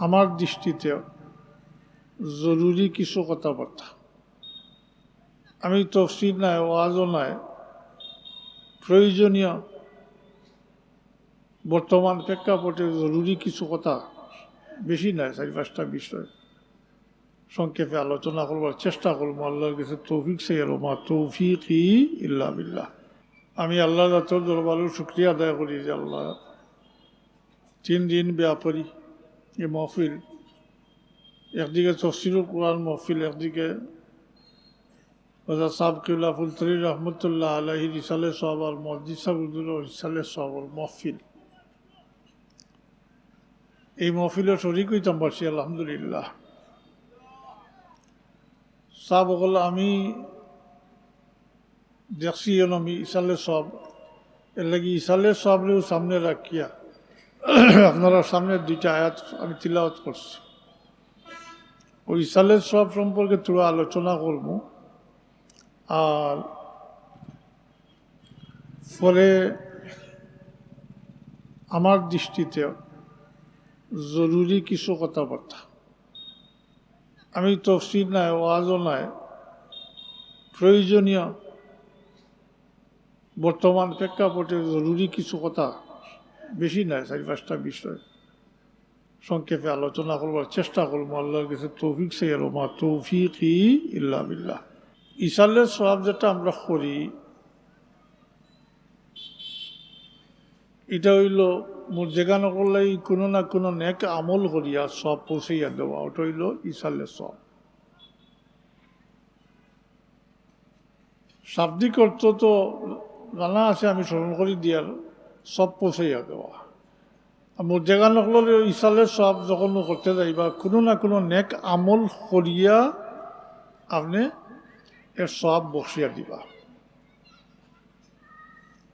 আমার দৃষ্টিতে জরুরি কিছু কথাবার্তা, আমি তফসির নাই, ওয়াজও নাই, প্রয়োজনীয় বর্তমান প্রেক্ষাপটে জরুরি কিছু কথা, বেশি নাই, 4-5টা বিষয় সংক্ষেপে আলোচনা করবার চেষ্টা করবো। আল্লাহর কাছে তৌফিক চাই, আর মা তৌফিকি ইল্লা বিল্লাহ। আমি আল্লাহ জাতের দরবারের শুকরিয়া আদায় করি যে আল্লাহ 3 দিন ব্যাপারী এই মহফিল, একদিকে তফসিরুল কোরআন মহফিল, একদিকে সাহেব কিবলা ফুলতরি রহমতুল্লাহ আলাইহির ইসালে সাহেব আর মসজিদ সাহেবুদ্দুল ইসালে সাহেবর মহফিল, এই মহফিলের শরিক হইতাম পারছি আলহামদুলিল্লাহ। সাহেব বল আমি দেখছি আমি ইসালে সব এর লাগি ইসালে সবরেও সামনে রাখিয়া আপনারা সামনে 2টা আয়াত আমি তিলাওয়াত করছি, ওই ইসালের সব সম্পর্কে তোরা আলোচনা করব। আর ফলে আমার দৃষ্টিতে জরুরি কিছু কথাবার্তা, আমি তফসির নাই, ওয়াজও নাই, প্রয়োজনীয় বর্তমান প্রেক্ষাপটে জরুরি কিছু কথা, বেশি নাই, 4-5টা বিষয় সংক্ষেপে আলোচনা করবার চেষ্টা করবো। আল্লাহর কাছে তৌফিক চাই, আর মা তৌফিকি ইল্লা বিল্লাহ। ইসালের সওয়াব যেটা আমরা করি, এটা হইল মোর যেখানে করলে কোনো না কোনো নেক আমল করিয়া সব পৌঁছাইয়া দেওয়া, ওটা হইল ইসালের সওয়াব। শাব্দিক অর্থ তো জানা আছে, আমি স্মরণ করি দিয়ার সব পৌঁছাইয়া দেওয়া। মোর যেখানে করলে ইসালের সওয়াব যখন করতে যাইবা, কোনো না কোনো নেক আমল করিয়া আপনি এর সওয়াব বসিয়া দিবা,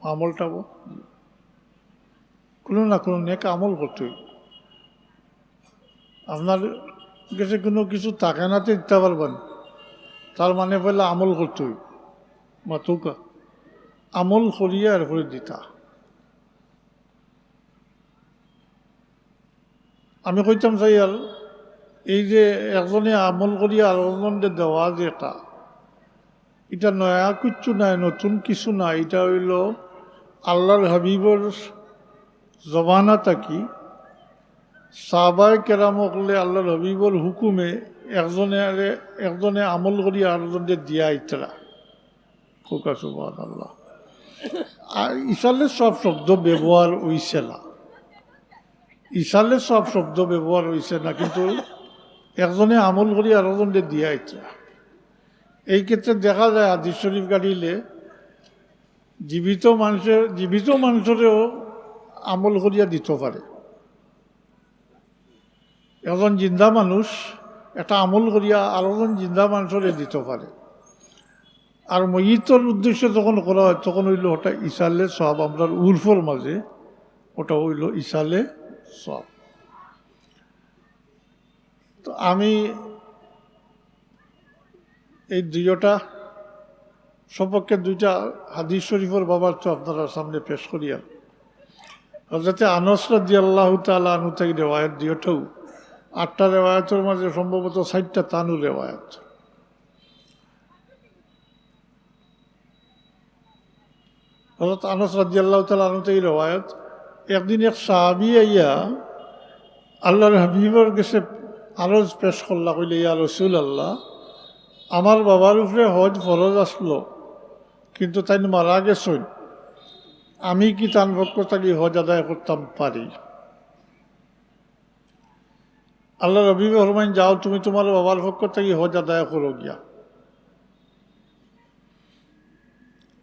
আমলটা কোনো না কোনো নেক আমল করতে হইব। আপনার কাছে কোনো কিছু তাকে নাতে দিতে পারবেন, তার মানে পয়লা আমল করতে হইব, মাতুকা আমল করিয়া এরপরে দিতা। আমি কইতাম চাই আর এই যে একজনে আমল করিয়া আরেকজনকে দেওয়া যে এটা নয়া কিচ্ছু নাই, নতুন কিছু নাই, এটা হইল আল্লাহর হাবিবর জবানা থাকি সাহাবায়ে কেরাম করলে আল্লাহর হাবিবর হুকুমে একজনে আমল করি আরেকজনকে দিয়া ইতরা খোকা সুবহানাল্লাহ। আর ইসালে সব শব্দ ব্যবহার হইছে না, ইসালে সব শব্দ ব্যবহার হইছে না, কিন্তু একজনে আমল করি আরেকজনকে দিয়া ইতরা। এই ক্ষেত্রে দেখা যায় হাদিস শরীফ গাড়িলে জীবিত মানুষেরও আমল করিয়া দিতে পারে। একজন জিন্দা মানুষ একটা আমল করিয়া আরেকজন জিন্দা মানুষের দিতে পারে। আর ময়িতর উদ্দেশ্যে যখন করা হয় তখন হইল ওটা ইসালে সওয়াব, আমরা উর্ফর মাঝে ওটা হইল ইসালে সওয়াব। তো আমি এই 2টা সম্পর্কে 2টা হাদিস শরীফের বাবার তো আপনারা সামনে পেশ করিয়া, হযরতে আনাস রাদিয়াল্লাহু তাআলা আনহু থেকে রেওয়ায়াত, 2টাও 8টা রেওয়ায়াতের মাঝে সম্ভবত 4টা তানু রেওয়ায়াত। হযরত আনাস রাদিয়াল্লাহু তাআলা আনহু থেকে রেওয়ায়াত, একদিন এক সাহাবী আইয়া আল্লাহর হাবিবের কাছে আরজ পেশ করলা, কইলে ইয়া রাসূলুল্লাহ, আমার বাবার উপরে হজ ফরজ আসলো, কিন্তু তাই মারা গেছেন, আমি কি তার পক্ষ থেকে হজ আদায় করতাম পারি? আল্লাহ রবি ফরমাইন, যাও তুমি তোমার বাবার পক্ষ থেকে হজ আদায় করো গিয়া।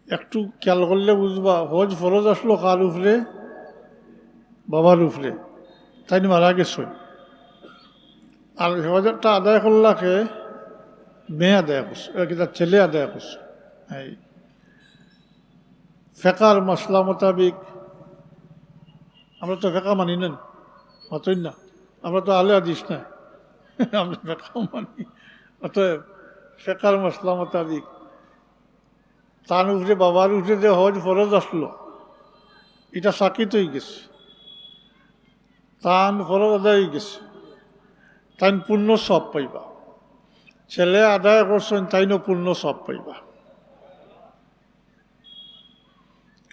একটু খেয়াল করলে বুঝবা, হজ ফরজ আসলো কার উপরে? বাবার উপরে, তাই মারা গেছেন। আর হজটা আদায় করলাকে মেয়ে আদায় করছে, তার ছেলে আদায় করছে। এই ফেকার মশলা মোতাবিক, আমরা তো ফেকা মানি নেন, মাতই না, আমরা তো আলে হাদিস না, আমরা ফেকা মানি। অতএব ফেকার মশলা মোতাবিক তার উপরে বাবার উপরে যে হজ ফরজ আসলো, এটা সাকিত হয়ে গেছে, তান ফরজ আদায় হয়ে গেছে। তাই পূর্ণ সব পাইবা, ছেলে আদায় করছেন তাইনও পূর্ণ সব পাইবা।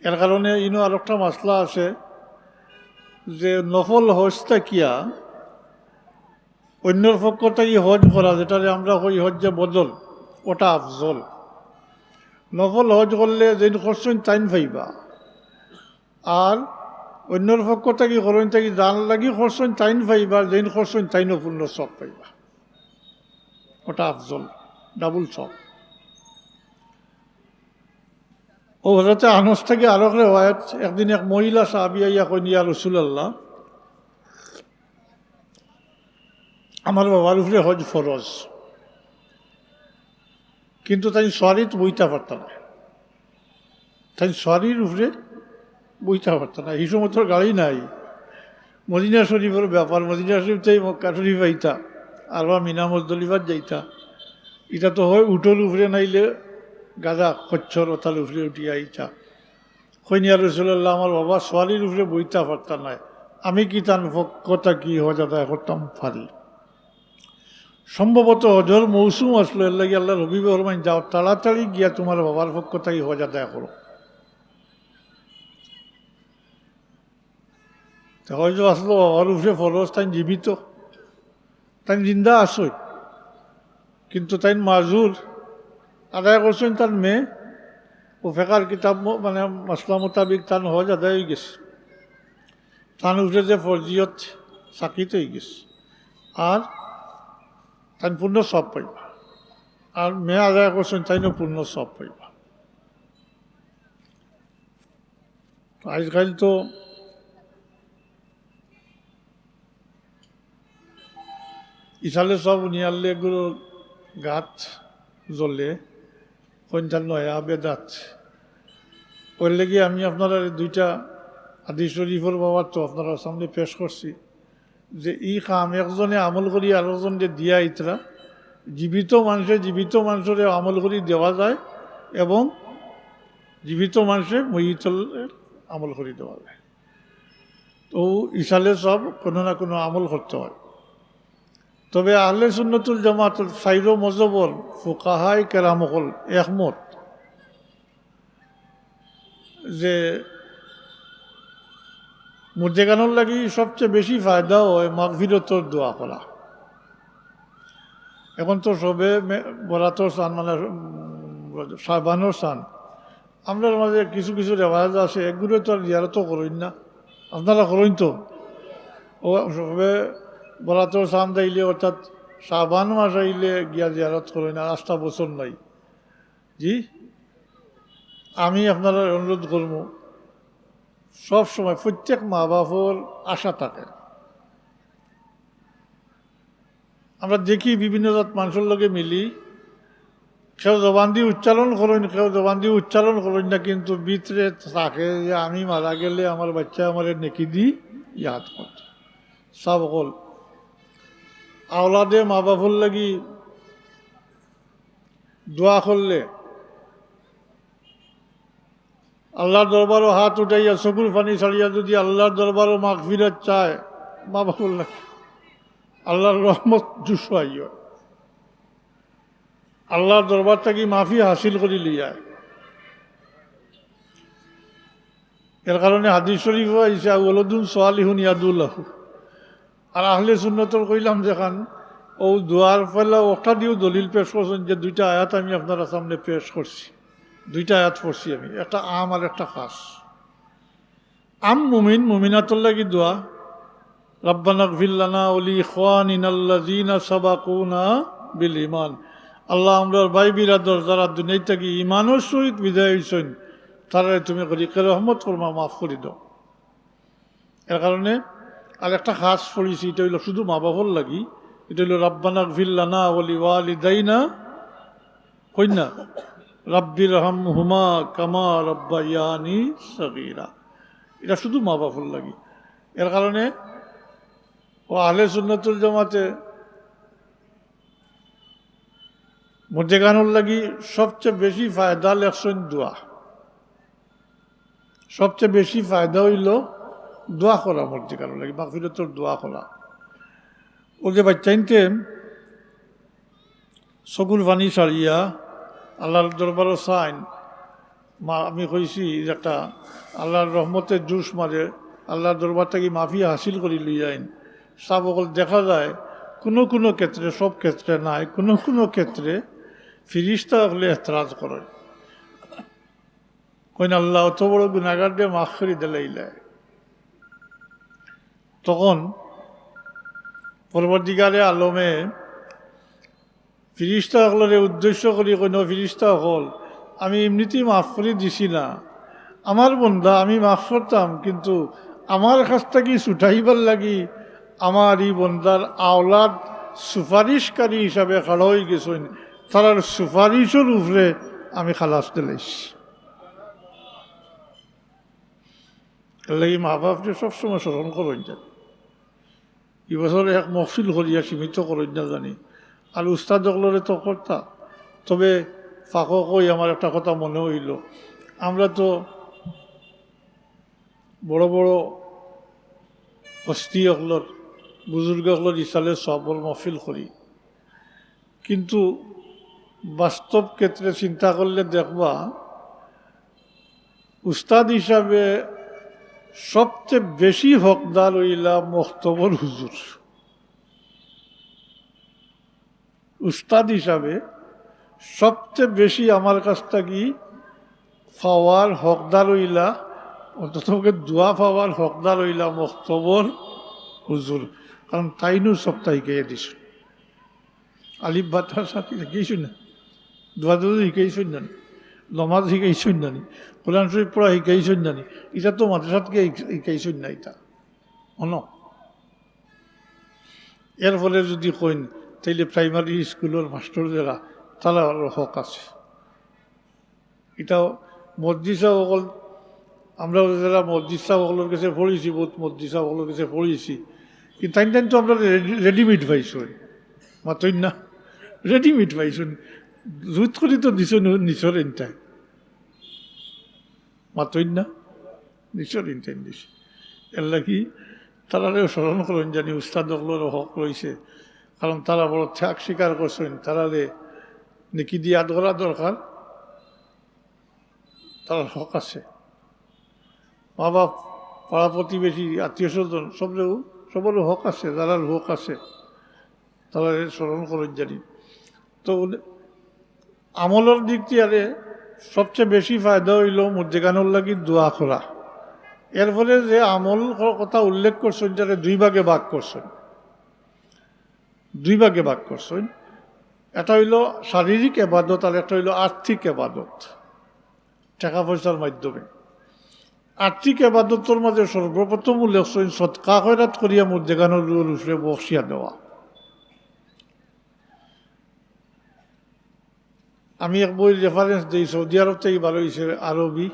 এর কারণে ইনো আর একটা মশলা আছে যে নফল হজটা কিয়া অন্যর পক্ষ থেকে হজ করা, যেটা আমরা হই হজ্জে বদল, ওটা আফজল। নফল হজ করলে যেন করছেন তাইন পাইবা, আর অন্যর পক্ষ থেকে করেন থেকে জান লাগি করছেন তাইন পাইবা, যেন করছেন তাইনও পূর্ণ সব পাইবা, ওটা আফজল, ডাবল সব। ও হজরতে আনস থেকে আরো রেওয়ায়াত, একদিন এক মহিলা সাহাবী আইয়া কইন, ইয়া রাসূলুল্লাহ, আমার বাবার উপরে হজ ফরজ, কিন্তু তাই সওয়ারিত বইতে পারত না, তাই সওয়ারির উপরে বইতে পারত না। এই সময় তোর গাড়ি নাই, মদিনা শরীফের ব্যাপার, মদিনা শরীফ তাই মক্কা শরীফ আইতা আর বা মিনা মুজদলিফাত যাইতা, এটা তো হয় উটোর উপরে নাইলে গাদা খচ্চর ওতাল উপরে উঠিয়া আইতা। কইন, ইয়া রাসূলুল্লাহ, আমার বাবা সওয়ারির উপরে বইতে পারত না, আমি কি তার পক্ষটা কি হজ আদায় করতাম পারি? সম্ভবত হজর মৌসুম আসলো, এর লাগে আল্লাহ রবি রহমান, যাও তাড়াতাড়ি গিয়া তোমার বাবার পক্ষ থেকে হজ আদায় করো। হয়তো আসলো বাবার উপরে ফরজ, তাই জীবিত, তাই জিন্দা আসই, কিন্তু তাই মাজুর আদায় করছেন তার মেয়ে, ও ফেকার কিতাব মানে মাসলা মোতাবিক তার হজ আদায় হয়ে গেছে, তার উপরে যে ফরজিয়ত সাকিত হয়ে গেছে, আর তাই পূর্ণ সব পাইবা, আর মেয়ে আদায় করছেন তাইনও পূর্ণ সব পাইবা। আজকাল তো ইসালে সব নিয়ালে এগুলো গাছ জ্বলে কইনটার নয়া বেদাত। ওর লেগে আমি আপনারা দুইটা হাদিস শরীফের বাবার তো আপনারা সামনে পেশ করছি, যে ই কাম একজনে আমল করি আরেকজনকে দিয়া ইতরা, জীবিত মানুষের আমল করি দেওয়া যায়, এবং জীবিত মানুষের মহিতলের আমল করি দেওয়া যায়। তো ইসালে সব কোনো না কোনো আমল করতে হয়। তবে আহলে সুন্নতুল জামাতুল সাইরো মজবর ফুকাহাই কেরামকল একমত যে মুর্দেগানোর লাগি সবচেয়ে বেশি ফায়দা হয় মাগফিরতর দোয়া করা। এখন তো সবে বরাতর সান মানে সাবানোর সান, আমরা মাঝে কিছু কিছু রেওয়াজ আছে, এগুলো তো আর জিয়ারতও করেন না, আপনারা করেন তো। ও সবে বরাতর সান যাইলে, অর্থাৎ সাবান মাস আইলে গিয়া জিয়ারত করেন না, 8টা বছর নাই। জি, আমি আপনারা অনুরোধ করব, সব সময় প্রত্যেক মা বাপর আশা থাকে। আমরা দেখি বিভিন্ন জাত মানুষের লগে মিলি, কেউ জবান দিয়ে উচ্চারণ করেন, কেউ জবান দিয়ে উচ্চারণ করেন না, কিন্তু ভিতরে থাকে যে আমি মারা গেলে আমার বাচ্চা আমার নেকি দি ইয়াদ করত। সব হল আওলাদে মা বাপর লাগি দোয়া করলে আল্লাহর দরবারও হাত উঠাইয়া চকুর পানি ছাড়িয়া যদি আল্লাহর দরবারও মাগফিরাত চায়, মা বাপর লাগে আল্লাহর রহমত জুসাই, আল্লাহর দরবার থেকে মাফি হাসিল করি লিয়ায়। এর কারণে হাদিস শরীফ আইসা ওলদুন সালিহুন ইয়াদুল্লাহ। আর আহলে সুন্নতর কইলাম যেখান ও দোয়ার ফেলা ওটা দিয়েও দলিল পেশ করছেন, যে দুইটা আয়াত আমি আপনারা সামনে পেশ করছি, দুইটা আয়াত পড়ছি আমি, একটা আম আর একটা খাস। আম মুমিনাতুর লাগি দোয়া, রাব্বানা ইগফির লানা ওয়া লিইখওয়ানিনাল্লাযীনা সাবাকুনা বিল ঈমান। আল্লাহ আমরার ভাই বিরাদর যারা দুনিয়া থেকে ঈমানের সহিত বিদায় হইছেন, তারা তুমি করিকে রহমত ফরমা, মাফ করে দাও। এর কারণে আর একটা খাস পড়েছি, এটা হইল শুধু মা বাবার লাগি, এটা হইল রাব্বানা ইগফির লানা ওয়া লিওয়ালিদাইনা কইনা রাব্বির হামহুমা কামা রাব্বায়ানি সগীরা। এটা শুধু মা বাবার লাগি। এর কারণে ও আহলে সুন্নাতুল জামাতে মুর্দেগানোর লাগি সবচেয়ে বেশি ফায়দা লেখছেন দোয়া। সবচেয়ে বেশি ফায়দা হইল দোয়া করা, মুর্দেগানোর লাগি মাগফিরাতের দোয়া করা। যে বাচ্চাইনতে চকুর পানি ছাড়িয়া আল্লাহর দরবারও চাইন, মা আমি কইছি যে একটা আল্লাহর রহমতের জুস মারে আল্লাহর দরবার থেকে মাফি হাসিল করি লই আইন। সব অকল দেখা যায় কোনো কোনো ক্ষেত্রে, সব ক্ষেত্রে নাই, কোনো কোনো ক্ষেত্রে ফিরিস্তা হলে এতরাজ করেন, কইন আল্লাহ অত বড় গুণাগার দিয়ে মাফ করে দিলাইলায়। তখন পরবর্তীকালে আলমে ফিরিস্তা হলের উদ্দেশ্য করি কইন, ফিরিস্তা হল আমি এমনিতেই মাফ করে দিছি না, আমার বন্ধা আমি মাফ করতাম, কিন্তু আমার কাছ থেকে ছুটাইবার লাগি আমার এই বন্ধার আওলাদ সুপারিশকারী হিসাবে খাড়া হয়ে গেছেন, তার সুপারিশের উপরে আমি খালাস দিলাইছি। এর লাগি মা বাপরে সবসময় স্মরণ করেন জানি, এবছর এক মহফিল করিয়া সীমিত করেন না জানি, আর উস্তাদ সকলরে তো কর্তা। তবে ফাঁকো কই আমার একটা কথা মনে হইল, আমরা তো বড় বড় হস্তি সকলর বুজুর্গ সকলর ইসালে সবর মহফিল করি, কিন্তু বাস্তব ক্ষেত্রে চিন্তা করলে দেখবা উস্তাদ হিসাবে সবচেয়ে বেশি হকদার হইলা মোখতবর হুজুর। উস্তাদ হিসাবে সবচেয়ে বেশি আমার কাছ থেকে পাওয়ার হকদার হইলা, অন্তত দোয়া পাওয়ার হকদার হইলা মোখতবর হুজুর, কারণ তাইনু সপ্তাহ শিখাইয়া দিছ। আলিফ বাতার সাথে শিখাইছই না, দোয়া দোয়া শিখাইছই না, নমাজ শিখাইছই না, কোরআন শরীফ পড়া শিখাইছই না, এটা তো মাদ্রাসাতকে শিখাইছই না। এটা অন এর ফলে যদি কইন তাইলে প্রাইমারি স্কুলের মাস্টারদেরা তারা হক আছে। এটাও মসজিদা সকল, আমরা যারা মসজিদা সকলের কাছে পড়েছি, বহুত মসজিদা সকলের কাছে পড়েছি, কিন্তু তাই তো আমরা রেডিমেড পাইছই, মাতই না রেডিমেড পাইছুন, জুত করি তো দিছ নিচর ইনটাই, মাতই না নিচর ইনটাই দিছে। এর লাগি তারারেও স্মরণ করেন জানি উস্তাদ সকলেরও হক রয়েছে, কারণ তারা বড় ত্যাগ স্বীকার করছেন, তারারে নেকি দিয়া ধরা দরকার, তার হক আছে। মা বাপ, পাড়া প্রতিবেশী, আত্মীয় স্বজন সবেরও হক আছে, যারার হক আছে তারা স্মরণ করেন জানি। তো আমলের দিক দিয়ে সবচেয়ে বেশি ফায়দা হইল মুদ্দেগানোর লাগি দোয়া করা। এর ফলে যে আমল কথা উল্লেখ করছেন যারা দুই ভাগে ভাগ করছেন, দুই ভাগে ভাগ করছেন। এটা হইল শারীরিক এবাদত আর একটা হইল আর্থিক এবাদত, টাকা পয়সার মাধ্যমে। আর্থিক এবাদতের মাঝে সর্বপ্রথম উল্লেখ করেন সৎকা খয়রাত করিয়া মুদ্দেগানোর উপরে বসিয়া দেওয়া। আমি এক বই রেফারেন্স দিই, সৌদি আরব থেকে ভালো হয়েছে, আরবি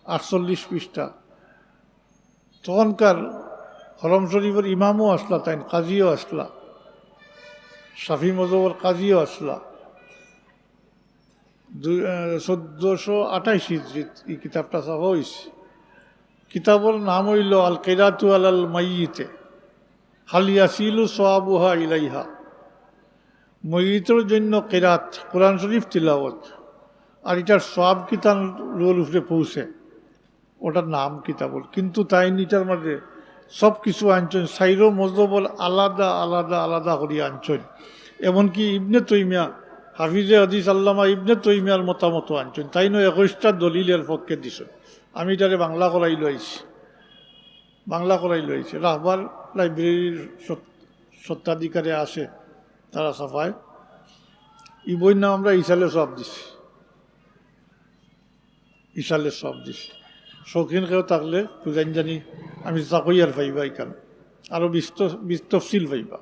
48 পৃষ্ঠা। তখনকার হরম শরীফের ইমামও আসলা, তাই কাজীও আসলা, শাফি মজহবের কাজীও আসলা। 1428 হিজরিত এই কিতাবটা ছাপা হয়েছে। কিতাবের নাম হইল আল কিরাতু আলাল মাইয়িতে হাল ইয়াসিলু সওয়াবুহা ইলাইহা। ময়িতের জন্য কিরাত, কোরআন শরীফ তিলাওয়াত, আর এটার সওয়াব কিতাব রোল উপরে পৌঁছে, ওটার নাম কিতাবল। কিন্তু তাই নিটার মাঝে সব কিছু আনছেন, সাইরো মজহবল আলাদা আলাদা আলাদা করিয়া আনছেন। এমনকি ইবনে তৈমিয়া, হাফিজে হাদিস আল্লামা ইবনে তৈমিয়ার মতামত আনছেন। তাই নয় 21টা দলিলের পক্ষে দিছেন। আমি এটারে বাংলা করাই লইছি, বাংলা করাই লইছি। রাহবার লাইব্রেরির সত্ত্বাধিকারে আসে, তারা সাফায় ই বইয়ের নাম আমরা ইসালে সব দিছি, ইসালে সব দিছি। শৌখিন কেউ থাকলে বুঝাইন জানি আমি চাকই আর পাইবা, এখান আরো বিস্তফসিল পাইবা।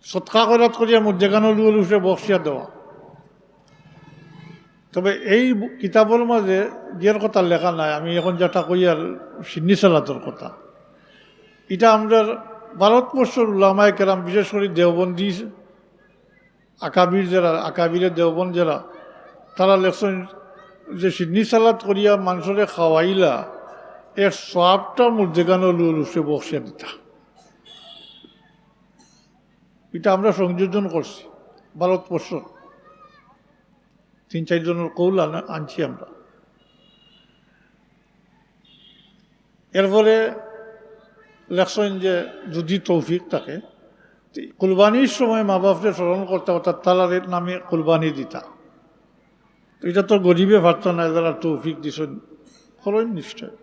সৎকা খয়রাত করিয়া মুদ্দেগানোর উপরে বক্সিয়া দেওয়া। তবে এই কিতাবের মাঝে যের কথা লেখা নাই, আমি এখন যেটা কই আর সিন্নি সালাতের কথা, এটা আমরা ভারতবর্ষের উলামায়ে কেরাম, বিশেষ করে দেওবন্দি আকাবির যারা, আকাবিরের দেওবন্দ যারা, তারা লেখছেন যে সিন্নি সালাত করিয়া মানুষরে খাওয়াইলা, এর সবটা মুদ্দেগানোর উপরে বক্সিয়া দিতা। এটা আমরা সংযোজন করছি ভারতবর্ষ 3-4 জনের কৌল আনছি আমরা। এরপরে লেখছেন যে যদি তৌফিক থাকে কুরবানির সময় মা বাপকে স্মরণ করতে অর্থাৎ তালারের নামে কুরবানি দিতা। এটা তো গরিবে পারত না, যারা তৌফিক দিছেন করেন নিশ্চয়।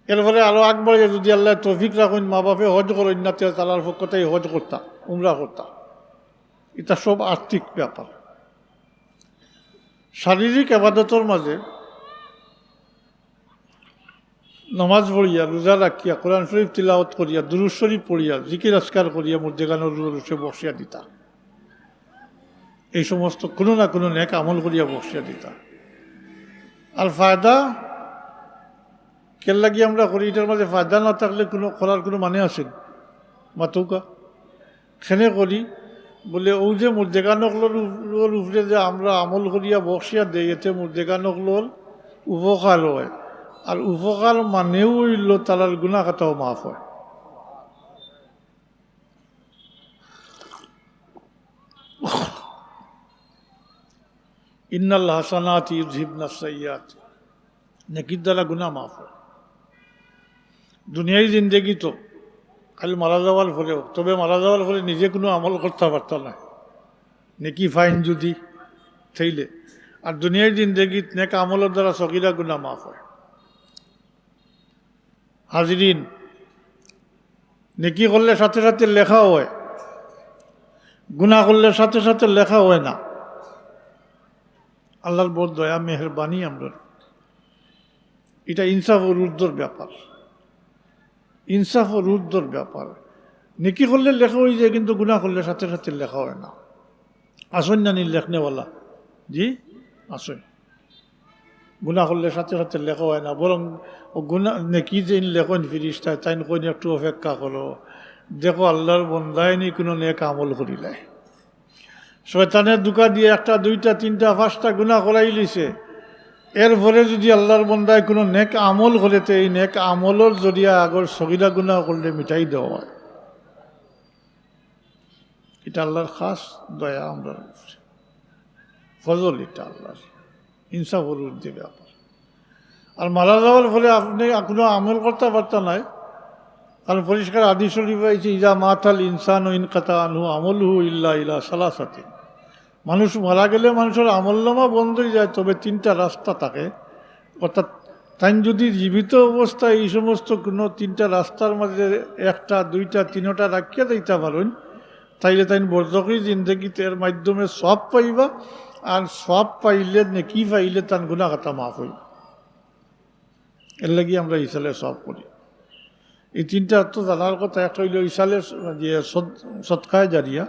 এরপরে আরো আগবাড়ে যদি আল্লাহ তৌফিক রাখেন মা বাপে হজ করেন না, তালার পক্ষতাই হজ করতা, উমরা করতা। এটা সব আর্থিক ব্যাপার। শারীরিক আবাদতের মাঝে নমাজ পড়িয়া, রোজা রাখিয়া, কোরআন শরীফ তিলাওয়াত করিয়া, দুরূদ শরীফ পড়িয়া, জিকির আসকার করিয়া মুর্দেগানোর রুশে বসিয়া দিতা। এই সমস্ত কোনো না কোনো নেক আমল করিয়া বসিয়া দিতা। আর ফায়দা কেন লাগি আমরা করি? এটার মাঝে ফায়দা না থাকলে কোনো করার কোনো মানে আছে মাতুকা খেনে করি বলে ও যে মুর্দেগানকলোর উপরে যে আমরা আমল করিয়া বসিয়া দেই, এতে মুর্দেগানকলোর উপকার হয়। আর উপকার মানেও হইল তালার গুনাহ খাতাও মাফ হয়। ইন্নাল হাসানাতি ইউযহিবনাস সাইয়্যাত, নেকির দ্বারা গুনাহ মাফ হয়। দুনিয়ায় জিন্দেগি তো খালি মারা যাওয়ার পরেও, তবে মারা যাওয়ার পরে নিজে কোনো আমল করতে পারত না নেকি ফাইন যদি থাইলে। আর দুনিয়ার জিন্দেগিত নেক আমলের দ্বারা সগীরা গুনাহ মাফ হয়। হাজরিন, নেকি করলে সাথে সাথে লেখা হয়, গুনাহ করলে সাথে সাথে লেখা হয় না। আল্লাহর বড় দয়া মেহেরবানি আমরা। এটা ইনসাফ ও রুদ্দর ব্যাপার, ইনসাফ ও রুদ্দর ব্যাপার। নেকি করলে লেখা হয়ে যায়, কিন্তু গুনাহ করলে সাথে সাথে লেখা হয় না। আসেন না নি লেখনেওয়ালা? জি আসেন। গুনাহ করলে সাথে সাথে লেখা হয় না, বরং ও গুনাহ নেকি যে লেখন ফিরিস্তায় তাই কইন একটু অপেক্ষা করো, দেখো আল্লাহর বন্দায় নি কোনো নেক আমল করিলে। শয়তানের দুকা দিয়ে 1, 2, 3, 5টা গুনাহ করাই লিছে। এরপরে যদি আল্লাহর বন্দায় কোনো নেক আমল করেতে এই নেক আমলের জরিয়া আগর সগীরা গুনাহ করলে মিটাই দেওয়া হয়। এটা আল্লাহর খাস দয়া আমরা, ফজল এটা আল্লাহর, ইনসাফ ও রুদ্দে ব্যাপার। আর মারা যাওয়ার ফলে আপনি কোনো আমল করতে পারতেন নাই, কারণ পরিষ্কার হাদিস শরীফে আছে ইজা মাতাল ইনসান ও ইনকাতা আনহু আমলহু ইল্লা ইলা সালাসাতিন। মানুষ মারা গেলে মানুষের আমলনামা বন্ধ হয়ে যায়, তবে 3টা রাস্তা থাকে। অর্থাৎ তাই যদি জীবিত অবস্থায় এই সমস্ত কোনো 3টা রাস্তার মাঝে 1টা 2টা 3টা রাখিয়া দিতে পারেন, তাইলে তাই বর্জকী জিন্দগিতে এর মাধ্যমে সব পাইবা। আর সব পাইলে নেকি পাইলে তার গুনাহ খাতা মাফ হইব। এর লাগি আমরা ইসালে সব করি। এই 3টা তো জানার কথা। একটা হইল ইসালে যে সদকায়ে জারিয়া,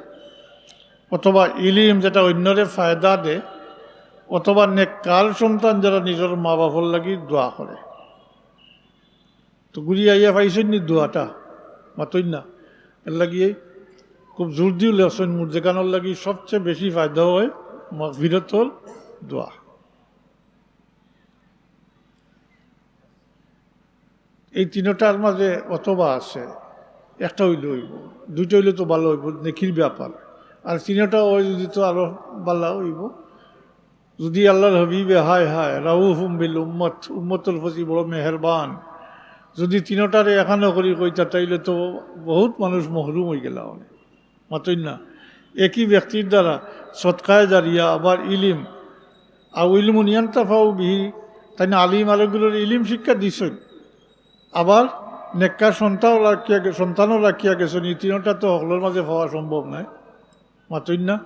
অথবা ইলিম যেটা অন্যরে ফায়দা দে, অথবা নেককার সন্তান যারা নিজের মা বাবার লাগি দোয়া করে। তো ঘুরি আইয়া পাইছেন নি দোয়াটা? মাতই না। এর লাগিয়ে খুব জোর দিও লেসন মুর্দেগানোর লাগি সবচেয়ে বেশি ফায়দা হয় মাগফিরাতুল দোয়া। এই 3টার মাঝে অথবা আছে, একটা হইলে হইব, 2টা হইলে তো ভালো হইব, নেকির ব্যাপার। আর 3টা হয় যদি তো আরো ভালো হইব। যদি আল্লাহর হাবিবে হায় হায় রাউফুম বিল উম্মত, উম্মতের প্রতি বড় মেহেরবান, যদি 3টারে এখানে করি কইতা, তাইলে তো বহুত মানুষ মহরুম হয়ে গেল। মাতই না। একই ব্যক্তির দ্বারা সদকায়ে জারিয়া, আবার ইলিম, আর ইলমুন ইয়ানতাফাউ বিহি, তাই না আলিম আলোগুলোর ইলিম শিক্ষা দিছেন, আবার নেককার সন্তানও রাখিয়া গেছেন। এই 3টা তো সকলের মাঝে পাওয়া সম্ভব নয়। মাতই না।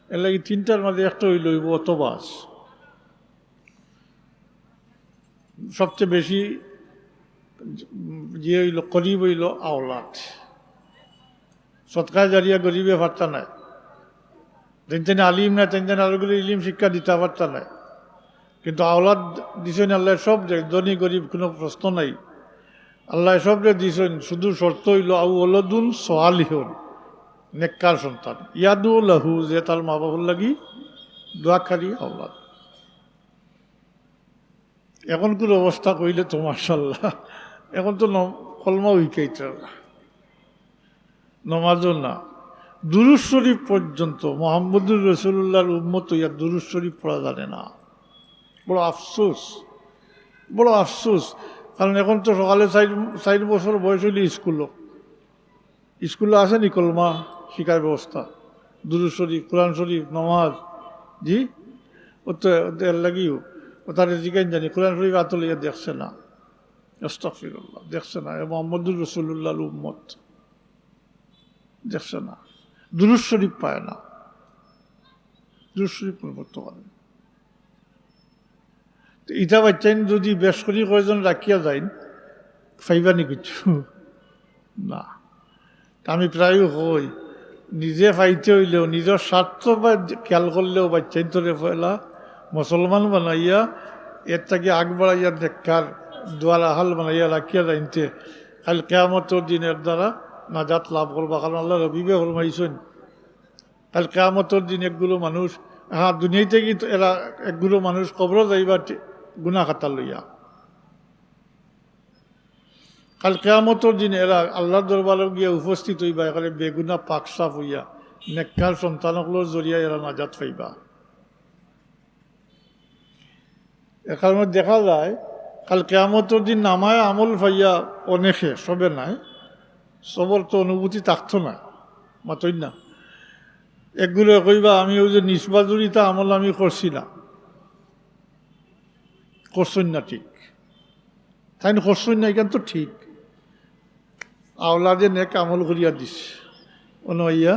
এর লাগে 3টার মাঝে একটা হইল হইব অতবাস। সবচেয়ে বেশি যে হইল করিব হইল আওলাদ। সদকায়ে জারিয়া গরিবে পারতা নাই, তেন আলিম না তেন আলোগুলো ইলিম শিক্ষা দিতে পারতা নাই, কিন্তু আওলাদ দিছেন আল্লাহ সব। ধনী গরিব কোনো প্রশ্ন নাই, আল্লাহ সবরে দিছেন। শুধু শর্ত হইল আউ ওলাদুন সালিহুন, নেককার সন্তান, ইয়াদু লাহু, যে তার মা বাবার লাগি দোয়াকারী আওলাদ। এখন কোন অবস্থা কইলে তো মাশাআল্লাহ, এখন তো কলমা উইকাইতে নমাজও না, দুরূদ শরীফ পর্যন্ত মুহাম্মদুর রাসূলুল্লাহর উম্মত হইয়া দুরূদ শরীফ পড়া জানে না। বড় আফসোস, বড় আফসোস। কারণ এখন তো সকালে 4 বছর বয়স হইলে স্কুলে আছে নি কলমা শিকার ব্যবস্থা, দুরূদ শরীফ, কোরআন শরীফ, নামাজ। জি, ও তো এর লাগিও ও তার জিজ্ঞাসা জানি কোরআন শরীফ আত লইয়া দেখছে না, আস্তাগফিরুল্লাহ, দেখছে না। মুহাম্মদুর রাসূলুল্লাহর উম্মত দেখছে না, দুরূদ শরীফ পায় না, দুরূদ শরীফ পড়তে পারে। ইটা বাচ্চাইন যদি বেশ করি কয়জন রাখিয়া যাইন ফাইবানি কিছু না। আমি প্রায় হই নিজে ফাইতে হইলেও নিজের স্বার্থ বা খেয়াল করলেও বাচ্চাইন তোরে ফেলা মুসলমান বানাইয়া এর থেকে আগ বাড়াইয়া দেখার দোয়ার আহাল বানাইয়া রাখিয়া যাইনতে কাল কেয়ামতের দিনের দ্বারা নাজাত লাভ করবা। কারণ আল্লাহ রবিবে ফরমাইছেন কাল কেয়ামতের দিন একগুলো মানুষ, হ্যাঁ দুনিয়াতে কিন্তু এরা একগুলো মানুষ কবর যাইবা গুনাহ খাতা লইয়া। কাল কেয়ামতের দিন এরা আল্লাহর দরবারে গিয়ে উপস্থিত হইবা এখানে বেগুনা পাক সাফ হইয়া নেককার সন্তানগুলোর জরিয়া এরা নাজাত পাইবা। এ কারণে দেখা যায় কাল কেয়ামতের দিন নামায় আমল পাইয়া অনেকে, সবে নাই, সবর তো অনুভূতি থাকতো না, মাতই না। একগুলো কইবা আমি ওই যে নিসবাজুরিতা আমল আমি করছি না, করছেন না ঠিক, তাই না করছেন না, এখান তো ঠিক আওলাদে নেক আমল করিয়া দিছে অনইয়া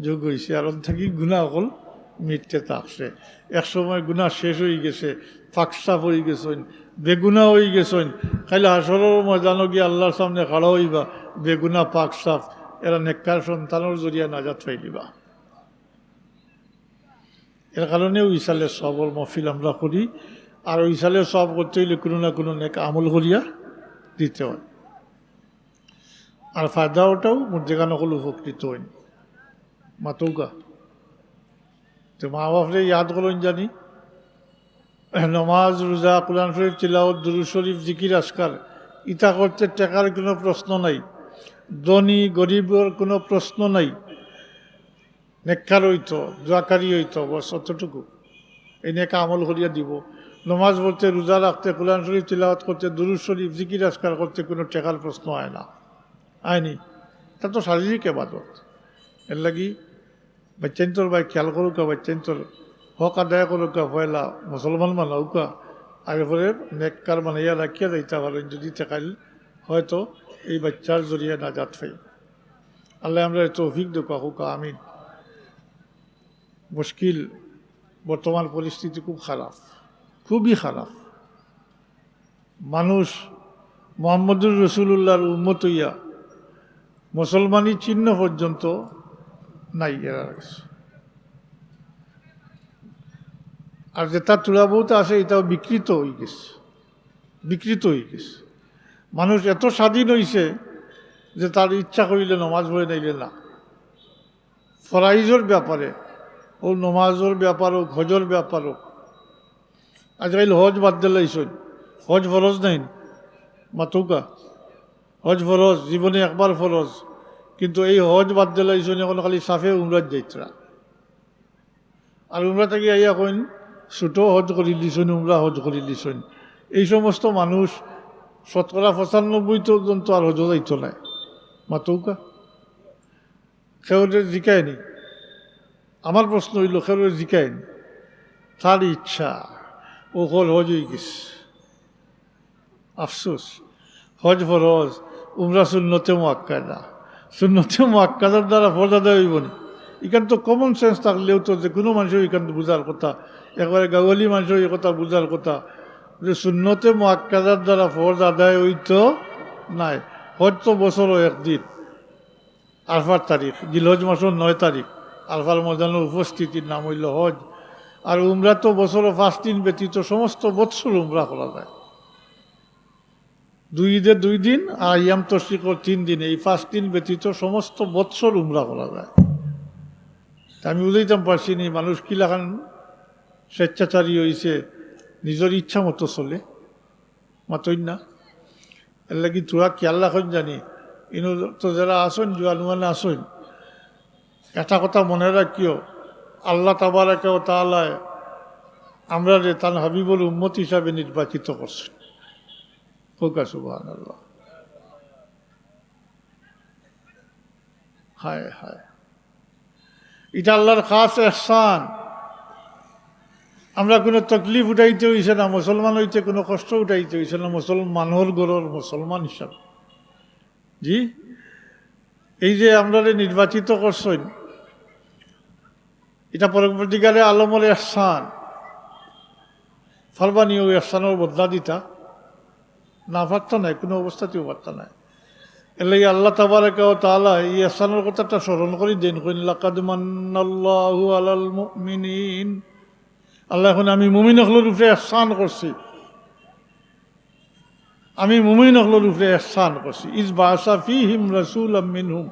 যোগ হয়েছে। আর থাকি গুণা অকল মিটতে থাকছে। একসময় গুণা শেষ হয়ে গেছে, ফাঁকসাফ হয়ে গেছেন, বেগুনা হয়ে গেছেন। খাইলে হাসরের ময়দানও গিয়ে আল্লাহর সামনে খাড়া হইবা বেগুনা পাক সাফ, এরা নেককার সন্তানের জরিয়া নাজাত পাইলিবা। এর কারণেও ইসালের সবর মহফিল আমরা করি। আর ওই সালের সব করতে হইলে কোনো না কোনো নেক আমল করিয়া দিতে হয়। আর ফায়দা ওটাও মুর্দেগান হল উপকৃত হইন মাতৌকা। তো মা বাপরে ইয়াদ করুন জানি নমাজ, রোজা, কোরআন শরীফ তিলাওয়াত, দুরূদ শরীফ, জিকির, আজকার ইটা করতে টাকার কোনো প্রশ্ন নাই, ধনী গরিবের কোনো প্রশ্ন নাই। নেককার হইতো, দোয়াকারী হইতো, বস অতটুকু। এই নেকা আমল করিয়া দিব। নমাজ পড়তে, রোজা রাখতে, কোরআন শরীফ তিলাওয়াত করতে, দুরূদ শরীফ, জিকির, আজকার করতে কোনো টাকার প্রশ্ন হয় না, আয়নি। তা তো শারীরিক এবাদত। এর লাগি বাচ্চান্তর ভাই খেয়াল করুকা, বাচ্চান্তর হক আদায় করুকা, পয়লা মুসলমান বানাউকা। আর এরপরে নেককার বানাইয়া রাখিয়া যাইতে পারেন যদি টেকাইল, হয়তো এই বাচ্চার জরিয়া নাজাত পাই। আল্লাহ আমরা তৌফিক দেখা হুকা, আমিন। মুশকিল, বর্তমান পরিস্থিতি খুব খারাপ, খুবই খারাপ। মানুষ মুহাম্মদুর রাসূলুল্লাহর উম্মত হইয়া মুসলমানি চিহ্ন পর্যন্ত নাই এরা গেছে। আর যেটা তুলাবৌতে আছে এটাও বিকৃত হয়ে গেছে, বিকৃত হয়ে গেছে। মানুষ এত স্বাধীন হয়েছে যে তার ইচ্ছা করিলে নমাজ পড়ে নাইলে না। ফরাইজের ব্যাপারে ও নমাজের ব্যাপার হোক, হজের ব্যাপার হোক। আজকাল হজ বাদ দিলাইছেন, হজ ফরজ নাই মাতুকা, হজ ফরজ, জীবনে একবার ফরজ। কিন্তু এই হজ বাদ দিলাইছেন এখন খালি সাফে উমরাত যাইতরা। আর উমরা থেকে আইয়া কইন ছোটো হজ করে দিছেন, উমরা হজ করে দিছেন। এই সমস্ত মানুষ 95% তো আর হজ যাইত নাই মাতুকা। খেউরে জিকায়নি। আমার প্রশ্ন হইল খেউরে জিকায়নি, তার ইচ্ছা ও হল হজ হয়ে গেছে। আফসোস, হজ ফরজ, উমরা সুন্নতে মুআক্কাদা। সুন্নতে মুআক্কাদার দ্বারা ফরজ আদায় হইব না। এখান তো কমন সেন্স থাকলেও তো যে কোনো মানুষের এখান বুঝার কথা, একবারে গাওয়ালি মানুষের এই কথা বুঝার কথা যে সুন্নতে মুআক্কাদার দ্বারা ফরজ আদায় হইতো নাই। হজ তো বছরও একদিন, আরফার তারিখ, জিলহজ মাসের 9 তারিখ আরফার ময়দানের উপস্থিতির নাম হইল হজ। আর উমরা তো বছরও 5 দিন ব্যতীত সমস্ত বৎসর উমরা করা যায়। 2 ঈদের 2 দিন আর ইয়াম তশরিকর 3 দিন, এই 5 দিন ব্যতীত সমস্ত বৎসর উমরা করা যায়। আমি বুঝাইতাম পারছি নি মানুষ কিলাখান স্বেচ্ছাচারী হয়েছে, নিজের ইচ্ছা মতো চলে মাতই না। এর লাগি তোরা খেয়াল রাখেন জানি ইনো তো যারা আসেন জোয়ানুয়ানে আসেন, একটা কথা মনে রাখিও, আল্লাহ তাবারাকা ওয়া তাআলা আমরা তার হাবিবুল উম্মত হিসাবে নির্বাচিত করছেন। সুবহানাল্লাহ। হায় হায়, এটা আল্লাহর খাস ইহসান। আমরা কোনো তকলিফ উঠাইতে হইছে না, মুসলমান হইতে কোনো কষ্ট উঠাইতে হইছে না, মুসলমানের গড়র মুসলমান হিসাবে। জি, এই যে আমরা নির্বাচিত করছেন, এটা পরবর্তীকালে আলমর ইহসান। ফারবানি ও ইহসানের বদলা দিতা না পারত নাই, কোনো অবস্থাতেও পারত নাই। এর লাগে আল্লাহ তাবারাকা ওয়া তাআলা এই ইহসানের কথাটা স্মরণ করি দেন, কইন লাকাদ মান্নাল্লাহু আলাল মুমিনিন। আল্লাহ এখন আমি মুমিন হকলের উপরে ইহসান করছি, আমি মুমিন হকলের উপরে ইহসান করছি। ইজ বাসা ফীহিম রাসূলাম মিনহুম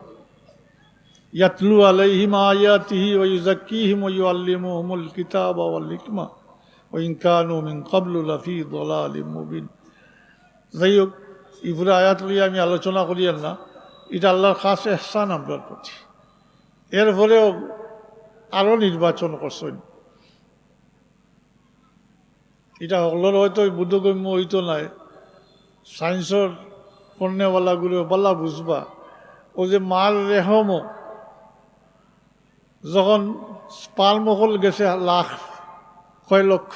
ইয়াতলু আলাইহিম আয়াতিহি ওয়া ইউযাক্কিহিম ওয়া ইউআল্লিমুহুমুল কিতাবা ওয়াল হিকমা ওয়া ইন কানু মিন ক্বাবলু লাফী যালালিম মুবিন। যাই হোক, এই পুরো আয়াত লইয়া আমি আলোচনা করি না, এটা আল্লাহর খাস ইহসান আমরার প্রতি। এরপরেও আরও নির্বাচন করছেন, এটা হকলের হয়তো বোধগম্য হইতো নাই। সায়েন্সর পণ্যওয়ালাগুলো বলা বুঝবা, ও যে মাল রেহমও যখন স্পার্ম হল গেছে লাখ কয় লক্ষ,